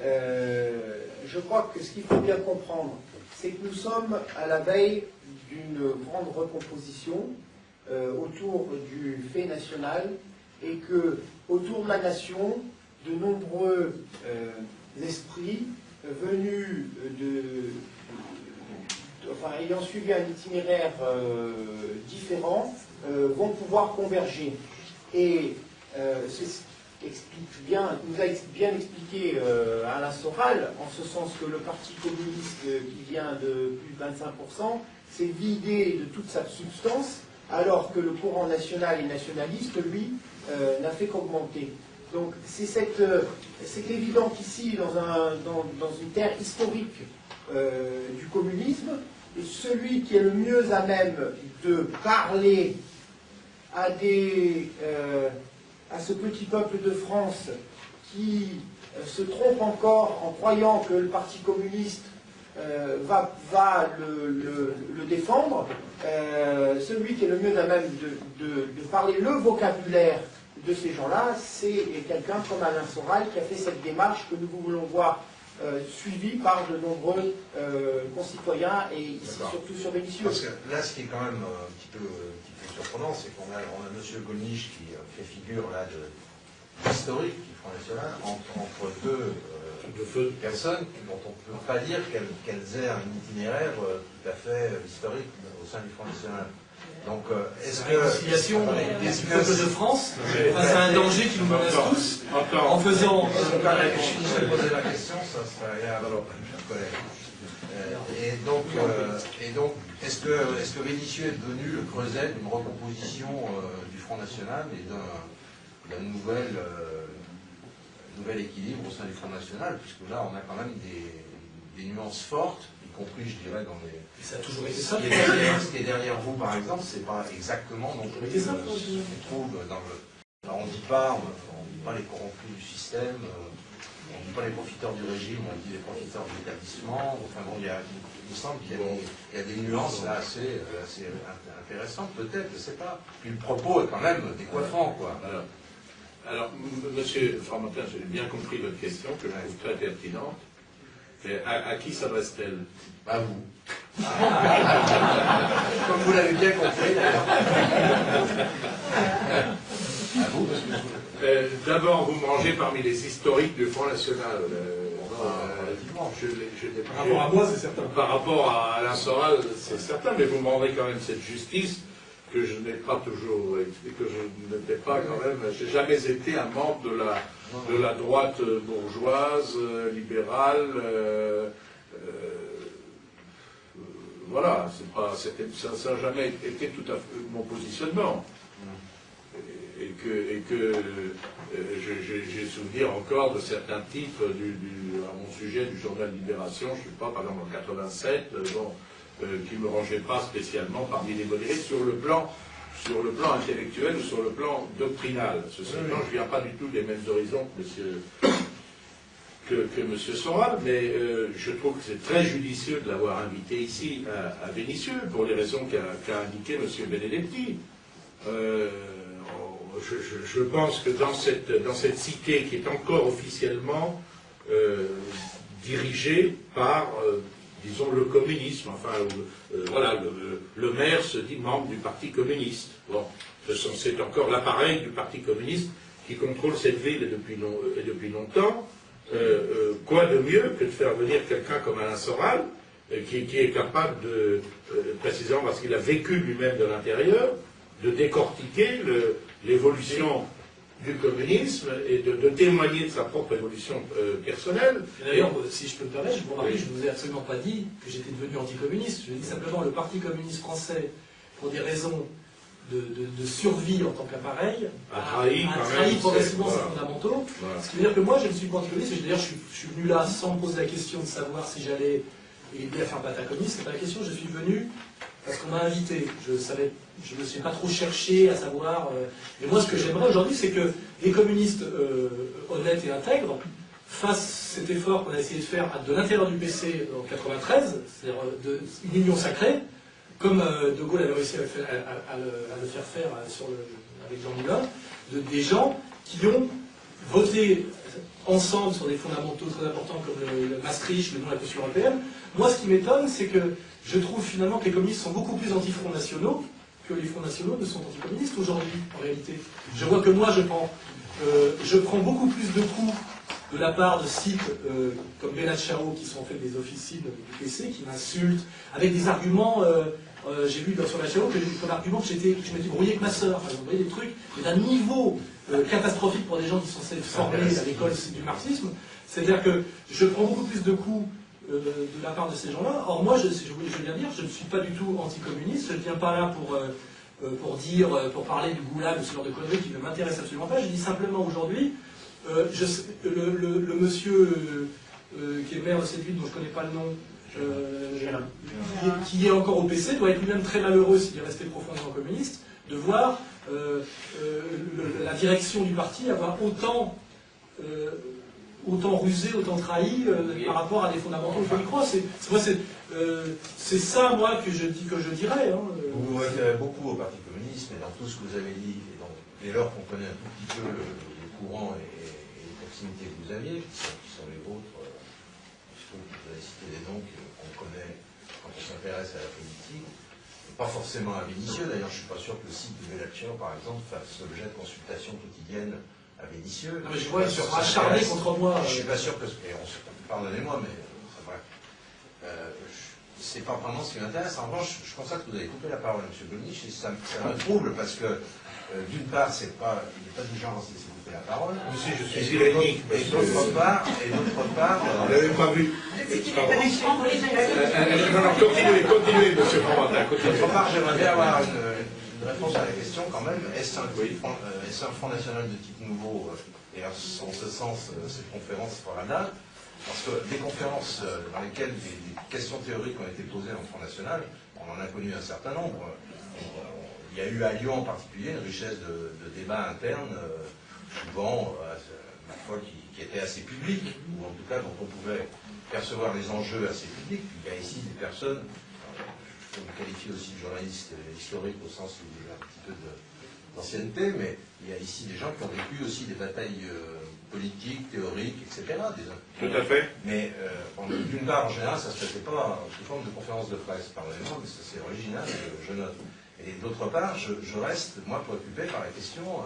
Je crois que ce qu'il faut bien comprendre, c'est que nous sommes à la veille d'une grande recomposition autour du fait national, et que autour de la nation, de nombreux esprits venus ayant suivi un itinéraire différent vont pouvoir converger. Et nous a bien expliqué Alain Soral, en ce sens que le Parti communiste qui vient de plus de 25% s'est vidé de toute sa substance, alors que le courant national et nationaliste, lui, n'a fait qu'augmenter. Donc c'est évident qu'ici, dans une terre historique du communisme, celui qui est le mieux à même de parler à ce petit peuple de France qui se trompe encore en croyant que le Parti communiste va le défendre, celui qui est le mieux à même de parler le vocabulaire de ces gens-là, c'est quelqu'un comme Alain Soral qui a fait cette démarche que nous voulons voir suivie par de nombreux concitoyens, et ici surtout sur Vénissieux. Parce que là, ce qui est quand même un petit peu surprenant, c'est qu'on a M. Golnisch qui fait figure là d'historique du Front National entre deux personnes dont on ne peut pas dire qu'elles aient un itinéraire tout à fait historique au sein du Front National. Donc, est-ce que... Réconciliation du peuple de France face à un danger qui nous menace tous, en faisant... Si je poser la question, ça serait agréable, chers collègues. Et donc, est-ce que Vénissieux est devenu le creuset d'une recomposition du Front National et d'un nouvel équilibre au sein du Front National, puisque là, on a quand même des des nuances fortes, y compris, je dirais, dans les... Ça a toujours été ça. Ce qui est derrière vous, par exemple, c'est pas exactement non plus ça, ce qu'on trouve dans le... Alors, on dit pas les corrompus du système, on dit pas les profiteurs du régime, on dit les profiteurs de l'établissement. Enfin bon, il me semble qu'il y a des nuances là assez intéressantes, peut-être, je sais pas. Puis le propos est quand même décoiffant, quoi. Alors, monsieur Fromentin, j'ai bien compris votre question, que je trouve très pertinente. Mais à qui s'adresse-t-elle? À vous. Comme vous l'avez bien compris, d'ailleurs. À vous, monsieur. D'abord, vous mangez parmi les historiques du Front National. Par rapport à moi, c'est certain. Par rapport à Alain Soral, c'est certain, mais vous me rendrez quand même cette justice que je n'ai pas toujours, et que je n'étais pas quand même, j'ai jamais été un membre de la droite bourgeoise, libérale, voilà, ça n'a jamais été tout à fait mon positionnement. Et que j'ai souvenir encore de certains titres à mon sujet du journal Libération, je ne sais pas, par exemple en 87, qui ne me rangeaient pas spécialement parmi les modérés sur le plan intellectuel ou sur le plan doctrinal. Ceci étant, je ne viens pas du tout des mêmes horizons que M. Soral, mais je trouve que c'est très judicieux de l'avoir invité ici à Vénissieux, pour les raisons qu'a indiqué M. Benedetti. Je pense que dans cette cité qui est encore officiellement dirigée par, disons, le communisme, enfin, voilà, le maire se dit membre du Parti communiste. Bon, c'est encore l'appareil du Parti communiste qui contrôle cette ville et depuis longtemps. Quoi de mieux que de faire venir quelqu'un comme Alain Soral, qui est capable de, précisément parce qu'il a vécu lui-même de l'intérieur, de décortiquer l'évolution du communisme et de témoigner de sa propre évolution personnelle. D'ailleurs, si je peux me permettre, je ne vous ai absolument pas dit que j'étais devenu anticommuniste. Je dis simplement le Parti communiste français, pour des raisons de survie en tant qu'appareil, a trahi progressivement ses fondamentaux. Voilà. Ce qui veut dire que moi, je ne suis pas anticommuniste, et d'ailleurs, je suis venu là sans me poser la question de savoir si j'allais aider à faire battre la communiste. C'est pas la question, je suis venu parce qu'on m'a invité. Je ne me suis pas trop cherché à savoir. Et moi, ce que j'aimerais aujourd'hui, c'est que les communistes honnêtes et intègres fassent cet effort qu'on a essayé de faire de l'intérieur du PC en 93, c'est-à-dire une union sacrée, comme De Gaulle avait réussi à le faire faire avec Jean Moulin, des gens qui ont voté ensemble sur des fondamentaux très importants comme le Maastricht, le nom de la Constitution européenne. Moi, ce qui m'étonne, c'est que je trouve finalement que les communistes sont beaucoup plus anti-fronts nationaux que les fronts nationaux ne sont anticommunistes aujourd'hui, en réalité. Je vois que moi, je prends beaucoup plus de coups de la part de sites comme Bernard Chao, qui sont en fait des officines du PC, qui m'insultent, avec des arguments, j'ai lu sur la Chao, comme argument que je m'étais brouillé avec ma sœur, vous voyez, des trucs, mais d'un niveau catastrophique pour des gens qui sont censés être formés à l'école du marxisme. C'est-à-dire que je prends beaucoup plus de coups de la part de ces gens-là. Or moi, je viens dire, je ne suis pas du tout anticommuniste, je ne viens pas là pour parler du goulag ou ce genre de conneries qui ne m'intéressent absolument pas. Je dis simplement aujourd'hui, le monsieur qui est maire de cette ville, dont je ne connais pas le nom, qui est encore au PC, doit être lui-même très malheureux s'il est resté profondément communiste, de voir la direction du parti avoir autant rusé, autant trahi par rapport à des fondamentaux auxquels il croit. C'est ça, moi, que je dirais. Hein. Vous vous référez beaucoup au Parti communiste, mais dans tout ce que vous avez dit, dès lors qu'on connaît un tout petit peu le courant et les proximités que vous aviez, qui sont les vôtres, je trouve que vous avez cité des noms qu'on connaît quand on s'intéresse à la politique, pas forcément à Vénissieux. D'ailleurs, je ne suis pas sûr que le site de Vélaction, par exemple, fasse l'objet de consultations quotidiennes à Vénissieux. Non, mais je vois, ils sont acharnés contre moi. Je ne suis pas sûr que... Pardonnez-moi, mais c'est vrai. C'est pas vraiment ce qui m'intéresse. En revanche, je constate que vous avez coupé la parole à M. Golnisch, et ça me trouble, parce que, d'une part, il n'est pas du genre à se laisser couper la parole. Monsieur, je suis irénique. Et d'autre part... Vous n'avez pas vu. Non, continuez, monsieur Fromentin. D'autre part, j'aimerais bien avoir une réponse à la question, quand même. Est-ce un Front National de type nouveau, et en ce sens, cette conférence fera date, Parce que des conférences dans lesquelles des questions théoriques ont été posées dans le Front National, on en a connu un certain nombre. Il y a eu à Lyon en particulier une richesse de débats internes, souvent, ma foi, qui était assez publique, ou en tout cas dont on pouvait percevoir les enjeux assez publics. Il y a ici des personnes, je peux me qualifier aussi de journaliste historique au sens où j'ai un petit peu d'ancienneté, mais il y a ici des gens qui ont vécu aussi des batailles politiques, théoriques, etc. Tout à fait. Mais d'une part, en général, ça ne se passait pas sous forme de conférence de presse, pardonnez-moi, mais c'est original, je note. Et d'autre part, je reste, moi, préoccupé par la question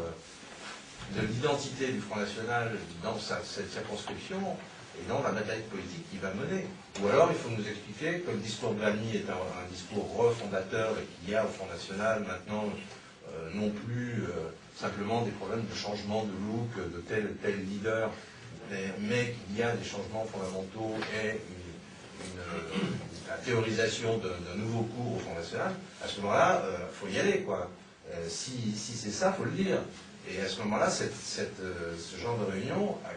de l'identité du Front National dans cette circonscription et dans la bataille politique qu'il va mener. Ou alors, il faut nous expliquer que le discours de Valmy est un discours refondateur et qu'il y a au Front National maintenant non plus simplement des problèmes de changement de look de tel leader, mais qu'il y a des changements fondamentaux et la théorisation d'un nouveau cours au Front National. À ce moment-là, il faut y aller, quoi. Si c'est ça, il faut le dire. Et à ce moment-là, ce genre de réunion a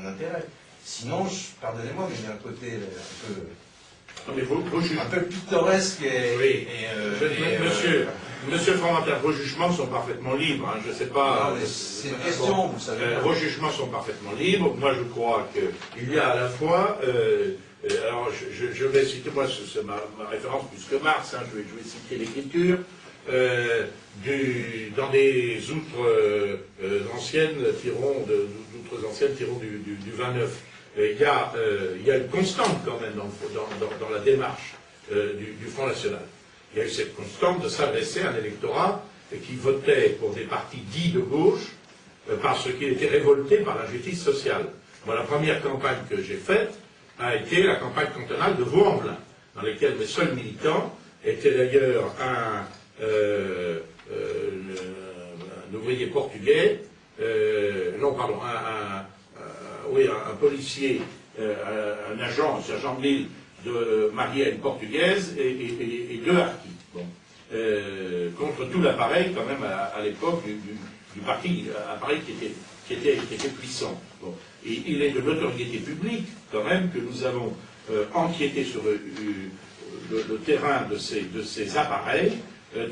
un intérêt. Sinon, pardonnez-moi, mais il y a un côté un peu pittoresque et... Monsieur Fromentin, vos jugements sont parfaitement libres. Hein, je ne sais pas... C'est une question, vous savez. Vos jugements sont parfaitement libres. Moi, je crois qu'il y a à la fois... alors, je vais citer, moi, c'est ma référence plus que Marx, hein, je vais citer l'écriture. Dans des outres anciennes tirons du 29. Il y a une constante quand même dans la démarche du Front National. Il y a eu cette constante de s'adresser à un électorat qui votait pour des partis dits de gauche parce qu'il était révolté par l'injustice sociale. Moi, la première campagne que j'ai faite a été la campagne cantonale de Vaux-en-Velin, dans laquelle mes seuls militants étaient d'ailleurs un ouvrier portugais, un policier, un agent, un sergent de l'île, marié à une portugaise et deux harkis. Bon. Contre tout l'appareil, quand même, à l'époque, du parti, appareil qui était puissant. Bon. Et il est de notoriété publique, quand même, que nous avons enquêté sur le terrain de ces appareils,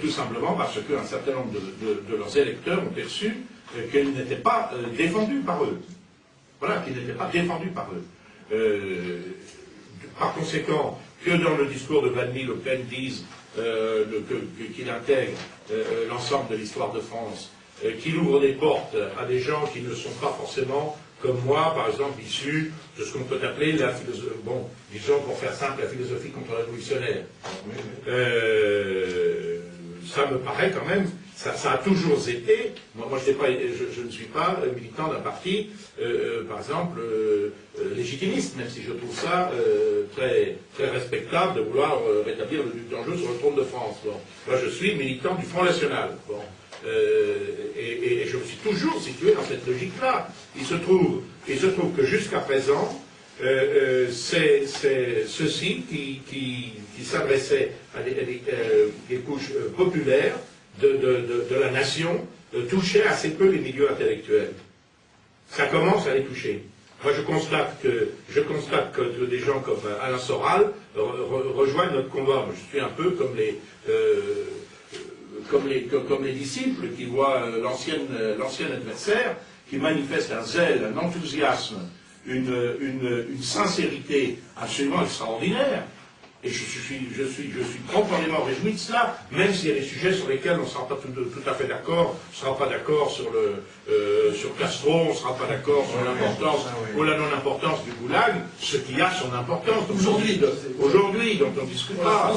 tout simplement parce qu'un certain nombre de leurs électeurs ont perçu qu'ils n'étaient pas défendus par eux. Voilà, qu'ils n'étaient pas défendus par eux. Par conséquent, que dans le discours de Valmy, Le Pen dise qu'il intègre l'ensemble de l'histoire de France, qu'il ouvre des portes à des gens qui ne sont pas forcément, comme moi, par exemple, issus de ce qu'on peut appeler la philosophie, bon, disons pour faire simple, la philosophie contre-révolutionnaire. Ça me paraît quand même, ça a toujours été, moi je ne suis pas militant d'un parti, par exemple, légitimiste, même si je trouve ça très, très respectable de vouloir rétablir le duc d'Anjou sur le trône de France. Bon. Moi je suis militant du Front National. Bon. Et je me suis toujours situé dans cette logique-là. Il se trouve que jusqu'à présent, c'est ceux-ci qui s'adressaient à des couches populaires de la nation, touchaient assez peu les milieux intellectuels. Ça commence à les toucher. Moi, je constate que des gens comme Alain Soral rejoignent notre combat. Je suis un peu comme les disciples qui voient l'ancien adversaire, qui manifeste un zèle, un enthousiasme, une sincérité absolument extraordinaire. Et je suis profondément réjoui de cela, même s'il y a des sujets sur lesquels on ne sera pas tout à fait d'accord. On ne sera pas d'accord sur Castro, on ne sera pas d'accord sur l'importance ou la non-importance du goulag, ce qui a son importance. Aujourd'hui, dont on discutera.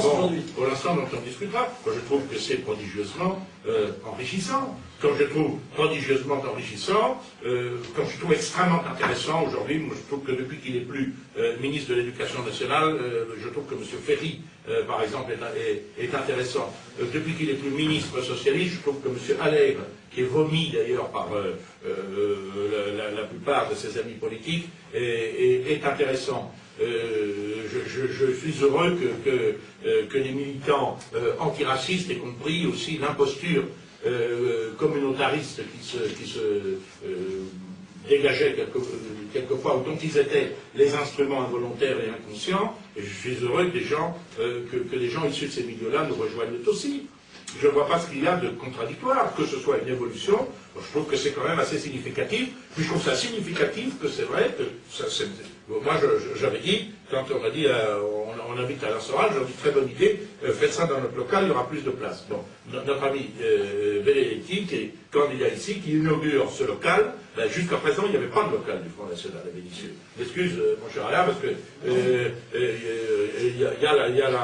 Pour l'instant, dont on discutera. Moi, je trouve que c'est prodigieusement enrichissant. Comme je trouve prodigieusement enrichissant, comme je trouve extrêmement intéressant aujourd'hui, moi je trouve que depuis qu'il n'est plus ministre de l'Éducation nationale, je trouve que M. Ferry, par exemple, est intéressant. Depuis qu'il n'est plus ministre socialiste, je trouve que M. Allègre, qui est vomi d'ailleurs par la plupart de ses amis politiques, est intéressant. Je suis heureux que les militants antiracistes aient compris aussi l'imposture communautariste qui se dégageait quelquefois, dont ils étaient les instruments involontaires et inconscients, et je suis heureux que des gens, que des gens issus de ces milieux-là nous rejoignent aussi. Je ne vois pas ce qu'il y a de contradictoire, que ce soit une évolution. Je trouve que c'est quand même assez significatif. Puis je trouve ça significatif que c'est vrai que moi j'avais dit, quand on a dit on invite Alain Soral, j'ai dit très bonne idée, faites ça dans notre local, il y aura plus de place. Bon, notre ami Benedetti, qui est candidat ici, qui inaugure ce local, ben, jusqu'à présent il n'y avait pas de local du Front National à Vénissieux. Excuse mon cher Alain, parce que il y a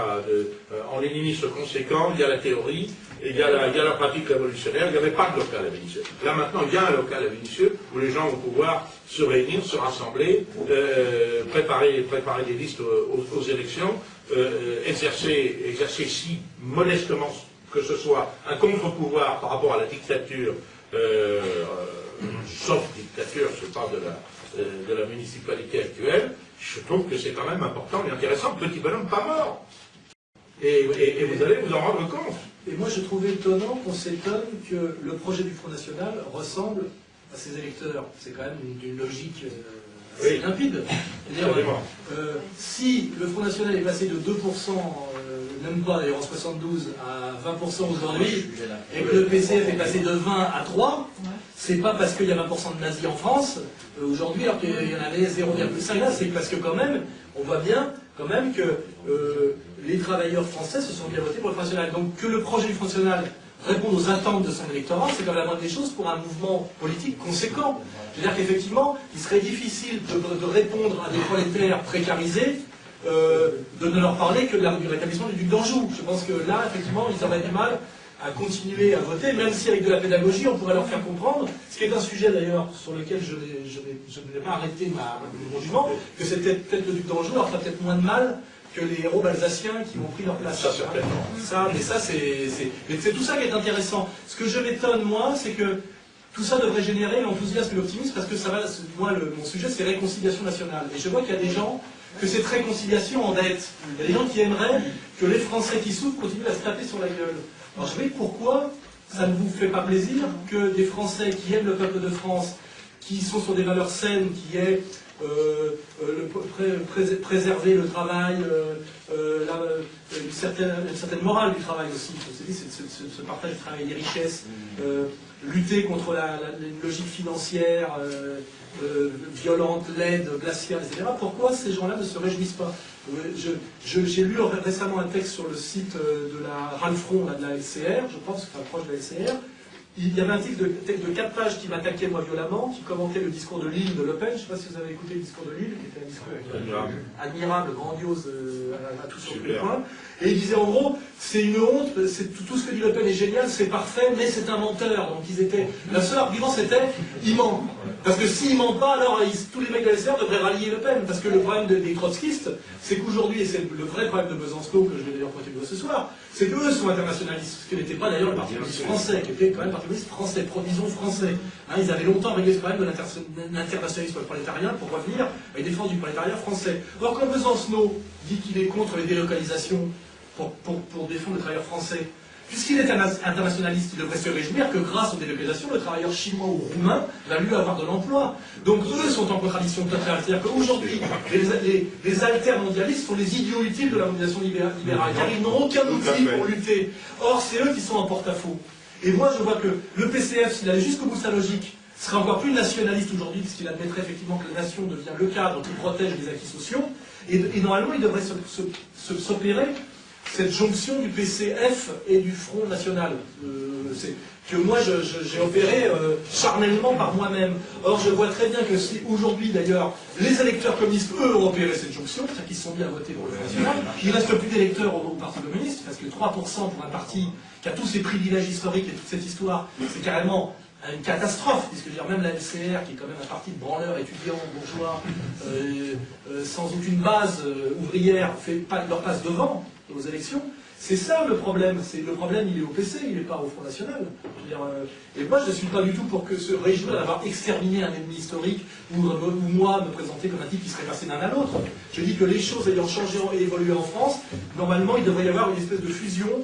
en léniniste conséquent, il y a la théorie, il y a la pratique révolutionnaire, il n'y avait pas de local à Vénissieux. Là maintenant, il y a un local à Vénissieux où les gens vont pouvoir se réunir, se rassembler, préparer des listes aux élections, exercer si modestement que ce soit un contre-pouvoir par rapport à la dictature, sauf dictature, je parle de la municipalité actuelle. Je trouve que c'est quand même important et intéressant. Petit bonhomme pas mort. Et vous allez vous en rendre compte. Et moi, je trouvais étonnant qu'on s'étonne que le projet du Front National ressemble à ses électeurs. C'est quand même une logique assez limpide. Si le Front National est passé de 2%, même pas d'ailleurs en 72, à 20% aujourd'hui, et que le PCF est passé de 20 à 3, c'est pas parce qu'il y a 20% de nazis en France aujourd'hui, alors qu'il y en avait 0,5 là, c'est parce que quand même, on voit bien quand même que les travailleurs français se sont bien votés pour le Front National. Donc que le projet du Front National réponde aux attentes de son électorat, c'est quand même la moindre des choses pour un mouvement politique conséquent. C'est-à-dire qu'effectivement, il serait difficile de répondre à des prolétaires précarisés, de ne leur parler que du rétablissement du duc d'Anjou. Je pense que là, effectivement, ils auraient du mal à continuer à voter, même si avec de la pédagogie, on pourrait leur faire comprendre, ce qui est un sujet d'ailleurs sur lequel je n'ai pas arrêté mon jugement, que c'était peut-être le duc d'Anjou leur ferait peut-être moins de mal que les héros alsaciens qui ont pris leur place. Ça, certainement. C'est tout ça qui est intéressant. Ce que je m'étonne, moi, c'est que tout ça devrait générer l'enthousiasme et l'optimisme, parce que ça va, moi, mon sujet, c'est réconciliation nationale. Et je vois qu'il y a des gens que cette réconciliation en dette. Il y a des gens qui aimeraient que les Français qui souffrent continuent à se taper sur la gueule. Alors je vais pourquoi ça ne vous fait pas plaisir que des Français qui aiment le peuple de France, qui sont sur des valeurs saines, qui aient préserver le travail, une certaine morale du travail aussi, ce partage du travail des richesses, lutter contre la logique financière violente, laide, glaciale, etc. Pourquoi ces gens-là ne se réjouissent pas? J'ai lu récemment un texte sur le site de la Ralfron, de la LCR, je pense, enfin proche de la LCR. Il y avait un texte de 4 pages qui m'attaquait moi violemment, qui commentait le discours de Lille de Le Pen. Je ne sais pas si vous avez écouté le discours de Lille, qui était un discours admirable, grandiose, à tout sur tous les points. Et il disait en gros, c'est une honte, tout ce que dit Le Pen est génial, c'est parfait, mais c'est un menteur. Donc le seul argument c'était, il ment. Parce que s'il ment pas, alors tous les mecs de la LCR devraient rallier Le Pen. Parce que le problème des trotskistes, c'est qu'aujourd'hui, et c'est le vrai problème de Besançon, que je vais d'ailleurs pointer du doigt ce soir, c'est qu'eux sont internationalistes, ce qui n'était pas d'ailleurs le Parti communiste français, qui était quand même le Parti communiste français, disons français. Hein, ils avaient longtemps réglé ce problème de l'internationalisme prolétarien pour revenir à une défense du prolétariat français. Or, quand Besançon dit qu'il est contre les délocalisations pour défendre le travailleur français, puisqu'il est internationaliste, il devrait se réjouir que grâce aux délocalisations, le travailleur chinois ou roumain va lui avoir de l'emploi. Donc eux sont en contradiction totale. C'est-à-dire qu'aujourd'hui, les altermondialistes sont les idiots utiles de la mondialisation libérale, car ils n'ont aucun outil pour lutter. Or, c'est eux qui sont en porte-à-faux. Et moi, je vois que le PCF, s'il allait jusqu'au bout de sa logique, serait encore plus nationaliste aujourd'hui, puisqu'il admettrait effectivement que la nation devient le cadre qui protège les acquis sociaux. Et normalement, il devrait s'opérer cette jonction du PCF et du Front National, que moi j'ai opéré charnellement par moi-même. Or je vois très bien que si aujourd'hui d'ailleurs les électeurs communistes, eux, ont opéré cette jonction, c'est-à-dire qu'ils se sont mis à voter pour le Front National, il ne reste plus d'électeurs au Parti communiste, parce que 3% pour un parti qui a tous ses privilèges historiques et toute cette histoire, c'est carrément une catastrophe, puisque je veux dire, même la LCR, qui est quand même un parti de branleurs étudiants, bourgeois, sans aucune base ouvrière, leur passe devant aux élections. C'est ça le problème. Le problème, il est au PC, il n'est pas au Front National. Je veux dire, et moi, je ne suis pas du tout pour que se réjouir d'avoir exterminé un ennemi historique, ou moi, me présenter comme un type qui serait passé d'un à l'autre. Je dis que les choses ayant changé et évolué en France, normalement, il devrait y avoir une espèce de fusion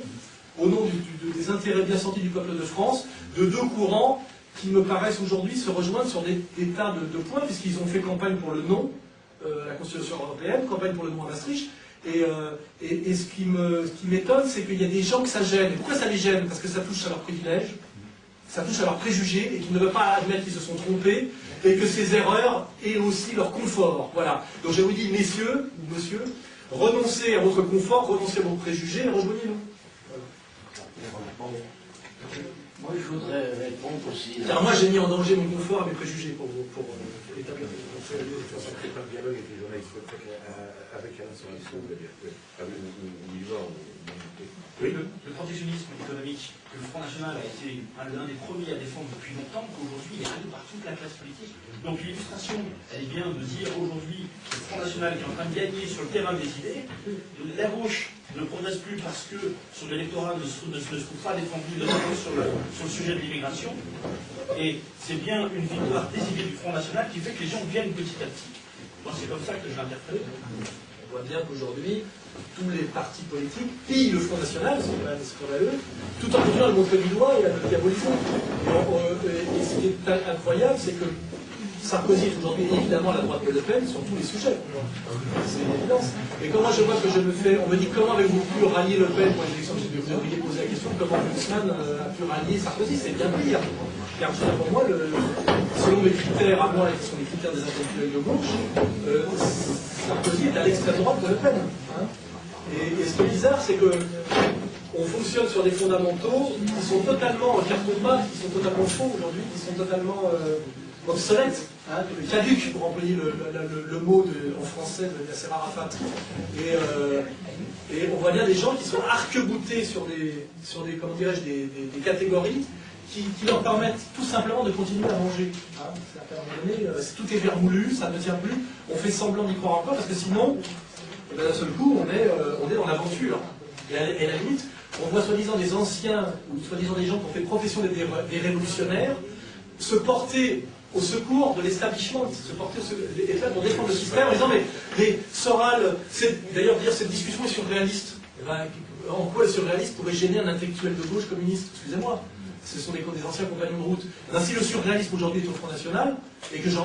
au nom des intérêts bien sentis du peuple de France, de deux courants qui me paraissent aujourd'hui se rejoindre sur des tas de points, puisqu'ils ont fait campagne pour le non à la Constitution européenne, campagne pour le non à Maastricht. Et ce qui m'étonne, c'est qu'il y a des gens que ça gêne. Et pourquoi ça les gêne? Parce que ça touche à leurs privilèges, ça touche à leurs préjugés, et qu'ils ne veulent pas admettre qu'ils se sont trompés, et que ces erreurs aient aussi leur confort. Voilà. Donc je vous dis, messieurs, ou monsieur, renoncez à votre confort, renoncez à vos préjugés, et rejoignez-nous. Voilà. Moi, je voudrais répondre aussi. Car moi, j'ai mis en danger mon confort et mes préjugés pour établir un dialogue avec les journalistes, avec Alain Sorisson, vous voulez dire, oui, le protectionnisme économique que le Front National a été l'un des premiers à défendre depuis longtemps, qu'aujourd'hui il est arrivé par toute la classe politique. Donc l'illustration, elle est bien de dire aujourd'hui que le Front National est en train de gagner sur le terrain des idées. La gauche ne progresse plus parce que sur l'électorat ne se trouve pas défendu notamment sur le sujet de l'immigration. Et c'est bien une victoire des idées du Front National qui fait que les gens viennent petit à petit. Moi, c'est comme ça que je l'interprète. On voit bien qu'aujourd'hui, tous les partis politiques pillent le Front National, c'est quand même scandaleux, tout en continuant à le montrer du doigt et à le diaboliser. Et ce qui est incroyable, c'est que Sarkozy est aujourd'hui évidemment à la droite de Le Pen sur tous les sujets. C'est une évidence. Et quand moi je vois que je me fais, on me dit comment avez-vous pu rallier Le Pen pour les élections, j'ai oublié de poser la question, comment Guzman a pu rallier Sarkozy, c'est bien pire. Car pour moi, selon mes critères à moi, et qui sont les critères des intellectuels de gauche, Sarkozy est à l'extrême droite de Le Pen. Hein. Et ce qui est bizarre, c'est que on fonctionne sur des fondamentaux qui sont totalement en carton-pâte, qui sont totalement faux aujourd'hui, qui sont totalement obsolètes, hein, caduques, pour employer le mot en français de Yasser Arafat. Et on voit bien des gens qui sont arc-boutés sur des comment dirais-je, des catégories qui leur permettent tout simplement de continuer à manger. Hein. À un moment donné, tout est vermoulu, ça ne tient plus, on fait semblant d'y croire encore, parce que sinon, d'un seul coup, on est dans l'aventure. Et à la limite, on voit soi-disant des anciens, ou soi-disant des gens qui ont fait profession des révolutionnaires, se porter au secours de l'establishment, se porter pour défendre le système en disant mais Soral, d'ailleurs dire cette discussion est surréaliste. Eh ben, en quoi le surréaliste pourrait gêner un intellectuel de gauche communiste? Excusez-moi. Ce sont des anciens compagnons de route. Ainsi, le surréalisme aujourd'hui est au Front National, et que je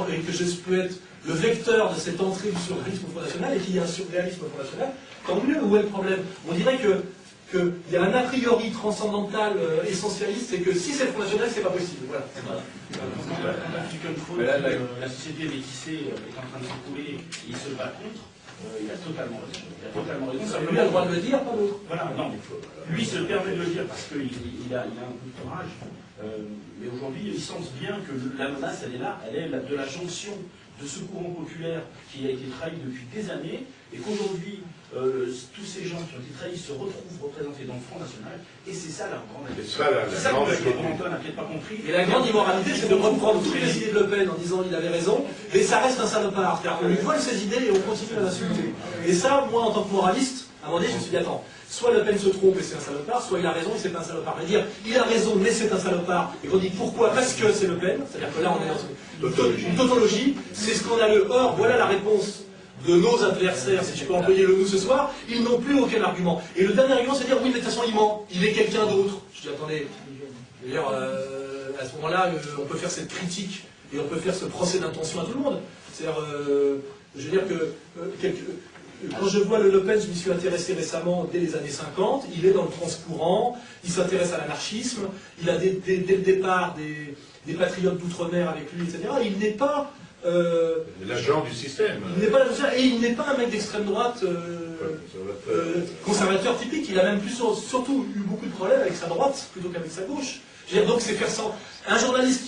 peux être le vecteur de cette entrée du surréalisme au Front National, et qu'il y a un surréalisme au Front National, tant mieux. Où est le problème? On dirait qu'il y a un a priori transcendantal essentialiste, c'est que si c'est le Front National, c'est pas possible. Voilà. La société métissée est en train de s'écrouler, il se bat contre. Il a totalement raison. Lui a le droit de le dire, pas d'autre. Voilà, non, lui se permet de le dire parce qu'il a un peu de courage. Mais aujourd'hui, il sent bien que la menace, elle est là, elle est de la jonction de ce courant populaire qui a été trahi depuis des années, et qu'aujourd'hui, tous ces gens qui ont été trahis se retrouvent représentés dans le Front National, et c'est ça la grande inquiétude. C'est ça que Antoine n'a peut-être pas compris. Et la grande immoralité, c'est de reprendre toutes les idées de Le Pen en disant il avait raison, mais ça reste un salopard. C'est-à-dire qu'on lui vole ses idées et on continue à l'insulter. Et ça, moi, en tant que moraliste, à un moment donné, je me suis dit, attends, soit Le Pen se trompe et c'est un salopard, soit il a raison et c'est pas un salopard. Mais dire, il a raison mais c'est un salopard, et qu'on dit pourquoi? Parce que c'est Le Pen, c'est-à-dire que là, on est dans une tautologie, c'est scandaleux. Or, voilà la réponse de nos adversaires, si je peux employer le nous ce soir, ils n'ont plus aucun argument. Et le dernier argument, c'est de dire, oui, mais de toute façon, il ment, il est quelqu'un d'autre. Je dis, attendez, d'ailleurs, à ce moment-là, on peut faire cette critique, et on peut faire ce procès d'intention à tout le monde. C'est-à-dire, je veux dire que, quand je vois Le Pen, je m'y suis intéressé récemment, dès les années 50, il est dans le transcourant, il s'intéresse à l'anarchisme, il a dès le départ des patriotes d'outre-mer avec lui, etc. Il n'est pas... l'agent du système. Il n'est pas et il n'est pas un mec d'extrême droite conservateur typique. Il a même surtout eu beaucoup de problèmes avec sa droite plutôt qu'avec sa gauche. Je veux dire, donc c'est faire ça. Un journaliste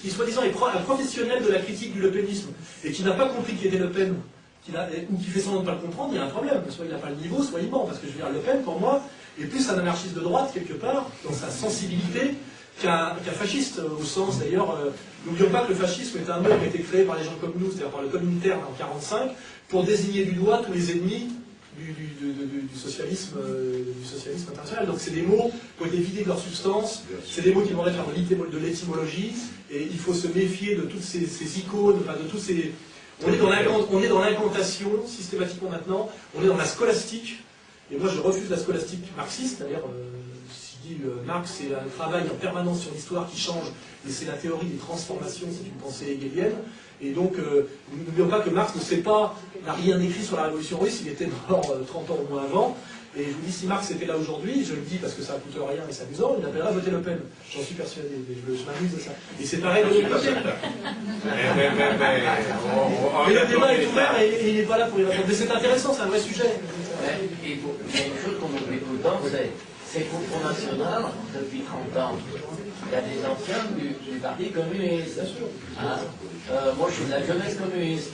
qui soi-disant est un professionnel de la critique du lepénisme et qui n'a pas compris qui était Le Pen, ou qui fait semblant de ne pas le comprendre, il y a un problème. Soit il n'a pas le niveau, soit il ment. Parce que je veux dire, Le Pen, pour moi, est plus un anarchiste de droite quelque part dans sa sensibilité qu'un fasciste, au sens d'ailleurs, n'oublions pas que le fascisme est un mot qui a été créé par les gens comme nous, c'est-à-dire par le Comintern en 1945, pour désigner du doigt tous les ennemis du socialisme international. Donc c'est des mots qui ont été vidés de leur substance, c'est des mots qui vont faire de l'étymologie, et il faut se méfier de toutes ces icônes, enfin de tous ces... On est dans l'incantation, systématiquement maintenant, on est dans la scolastique, et moi je refuse la scolastique marxiste, c'est-à-dire... dis Marx, c'est un travail en permanence sur l'histoire qui change, et c'est la théorie des transformations, c'est une pensée hegelienne. Et donc, n'oublions pas que Marx n'a rien écrit sur la révolution russe, il était mort 30 ans au moins avant. Et je vous dis, si Marx était là aujourd'hui, je le dis parce que ça ne coûte rien et c'est amusant, il appellerait à voter Le Pen. J'en suis persuadé, je m'amuse de ça. Et c'est pareil de l'autre côté. Mais le débat est ouvert et il n'est pas là pour y répondre. Mais c'est intéressant, c'est un vrai sujet. Et une chose qu'on oublie tout le temps, c'est qu'au Front National, depuis 30 ans, il y a des anciens du Parti communiste. Hein? Moi, je suis de la jeunesse communiste.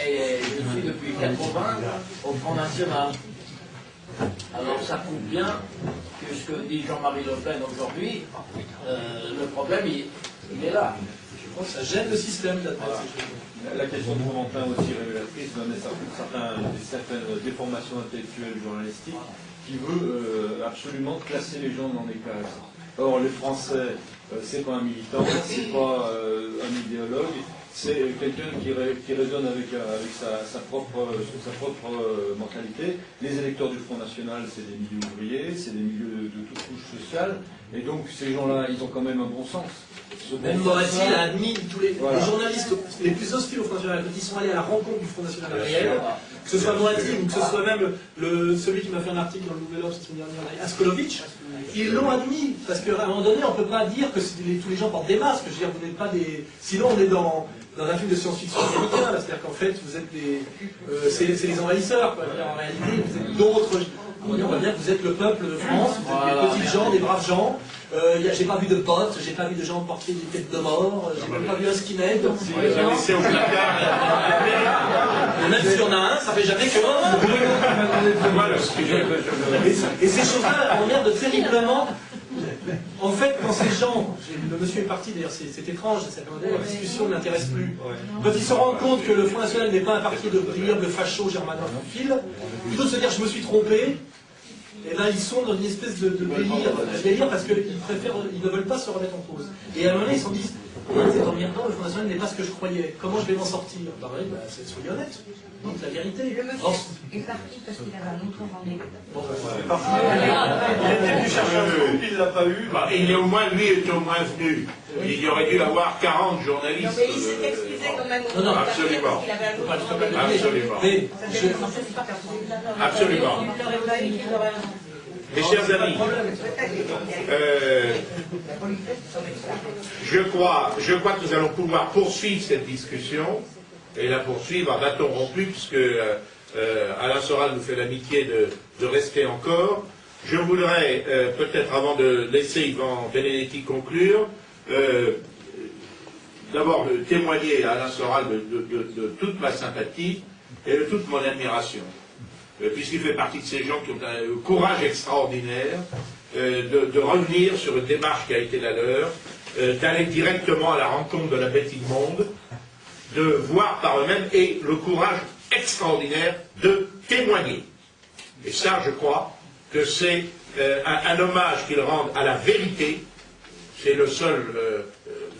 Et je suis depuis 80 au Front National. Alors ça prouve bien que ce que dit Jean-Marie Le Pen aujourd'hui, le problème, il est là. Je pense que ça gêne le système d'admettre ces choses. La question de Corentin aussi révélatrice d'un certaines déformations intellectuelles journalistiques qui veut absolument classer les gens dans des cases. Or, les Français, c'est pas un militant, c'est pas un idéologue, c'est quelqu'un qui résonne avec sa propre mentalité. Les électeurs du Front National, c'est des milieux ouvriers, c'est des milieux de toute couche sociale, et donc ces gens-là, ils ont quand même un bon sens. Même Moretti a admis tous les journalistes les plus hostiles au Front National, qui sont allés à la rencontre du Front National réel, que ce soit Moretti ou que ce soit même celui qui m'a fait un article dans le Nouvel Obs la semaine dernière, Askolovitch, ils l'ont admis, parce qu'à un moment donné, on ne peut pas dire que tous les gens portent des masques, je veux dire, vous n'êtes pas des... Sinon, on est dans un film de science-fiction américain, c'est-à-dire qu'en fait, vous êtes c'est les envahisseurs, quoi. En réalité, vous êtes d'autres... On voit bien que vous êtes le peuple de France, vous êtes des petits gens, des braves gens. J'ai pas vu de potes, j'ai pas vu de gens porter des têtes de mort, j'ai même pas vu un skinhead. Laissé au placard. Même si on a un, ça fait jamais que. Et ces choses-là emmerdent terriblement. En fait, quand ces gens, le monsieur est parti d'ailleurs, c'est étrange, la discussion ne l'intéresse plus. Quand ils se rendent compte que le Front National n'est pas un parti de brillants, de fachos, germanophiles, plutôt de se dire je me suis trompé, et là ils sont dans une espèce de délire parce qu'ils ne veulent pas se remettre en cause. Et à un moment donné, ils se disent c'est emmerdant, le Front National n'est pas ce que je croyais, comment je vais m'en sortir? Pareil, soyez honnête, donc la vérité. Le monsieur est parti parce qu'il avait un autre rendez-vous. Il l'a pas eu. Il est au moins, lui est au moins venu. Il y aurait dû avoir 40 journalistes. Non, mais il s'est excusé quand même. Non, absolument. Absolument. Absolument. Mes chers amis, je crois que nous allons pouvoir poursuivre cette discussion, et la poursuivre à bâton rompu, puisque Alain Soral nous fait l'amitié de rester encore. Je voudrais, peut-être avant de laisser Yvan Benedetti conclure, d'abord témoigner à Alain Soral de toute ma sympathie et de toute mon admiration. Puisqu'il fait partie de ces gens qui ont un courage extraordinaire de revenir sur une démarche qui a été la leur, d'aller directement à la rencontre de la bête immonde, de voir par eux-mêmes, et le courage extraordinaire de témoigner. Et ça, je crois que c'est un hommage qu'ils rendent à la vérité. C'est le seul,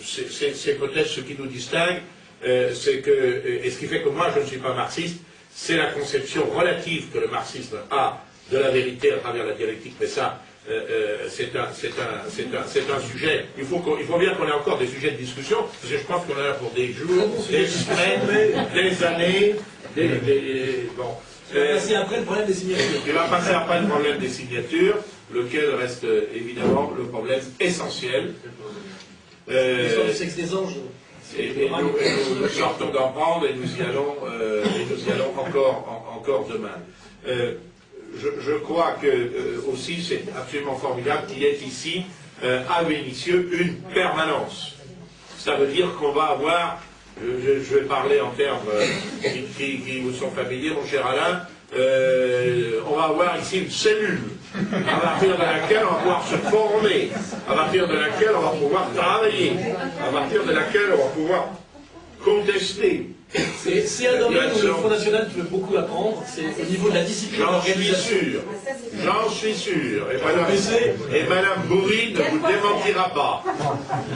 c'est peut-être ce qui nous distingue, et ce qui fait que moi je ne suis pas marxiste, c'est la conception relative que le marxisme a de la vérité à travers la dialectique, mais ça, c'est un sujet, il faut bien qu'on ait encore des sujets de discussion, parce que je pense qu'on en a pour des jours, des semaines, des années, bon. passer après le problème des signatures. Il va passer après le problème des signatures, lequel reste évidemment le problème essentiel. L'histoire du sexe des anges. Et nous sortons d'en prendre et nous y allons encore demain. Je crois que aussi c'est absolument formidable qu'il y ait ici à Vénissieux une permanence. Ça veut dire qu'on va avoir, je vais parler en termes qui vous sont familiers, mon cher Alain, on va avoir ici une cellule à partir de laquelle on va pouvoir se former, à partir de laquelle on va pouvoir travailler, à partir de laquelle on va pouvoir contester. C'est un domaine où le Front National peut beaucoup apprendre, c'est au niveau de la discipline d'organisation. J'en suis sûr. Et Madame Bourri ne vous démentira pas.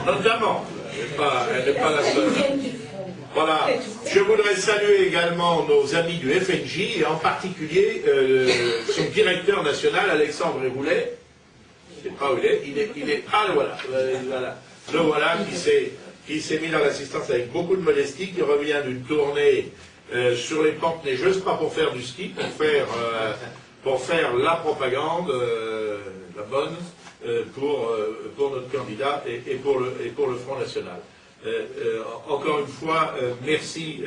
Notamment. Elle n'est pas la seule. Voilà. Je voudrais saluer également nos amis du FNJ, et en particulier son directeur national, Alexandre Roulet. C'est pas où il est, ah le voilà, voilà. Le voilà qui s'est mis dans l'assistance avec beaucoup de modestie, qui revient d'une tournée sur les pentes neigeuses, pas pour faire du ski, pour faire la propagande, la bonne, pour notre candidat et pour le Front National. Encore une fois, merci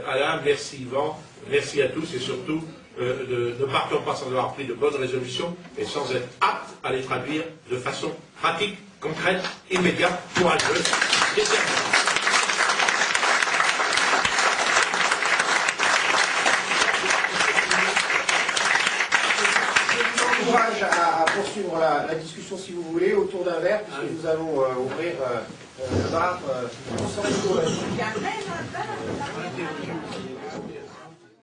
Alain, merci Yvan, merci à tous et surtout ne partons pas sans avoir pris de bonnes résolutions et sans être aptes à les traduire de façon pratique, concrète, immédiate, courageuse, déterminée. Encourage à poursuivre la discussion si vous voulez autour d'un verre puisque nous allons ouvrir le bar ensemble. Il y a même un verre.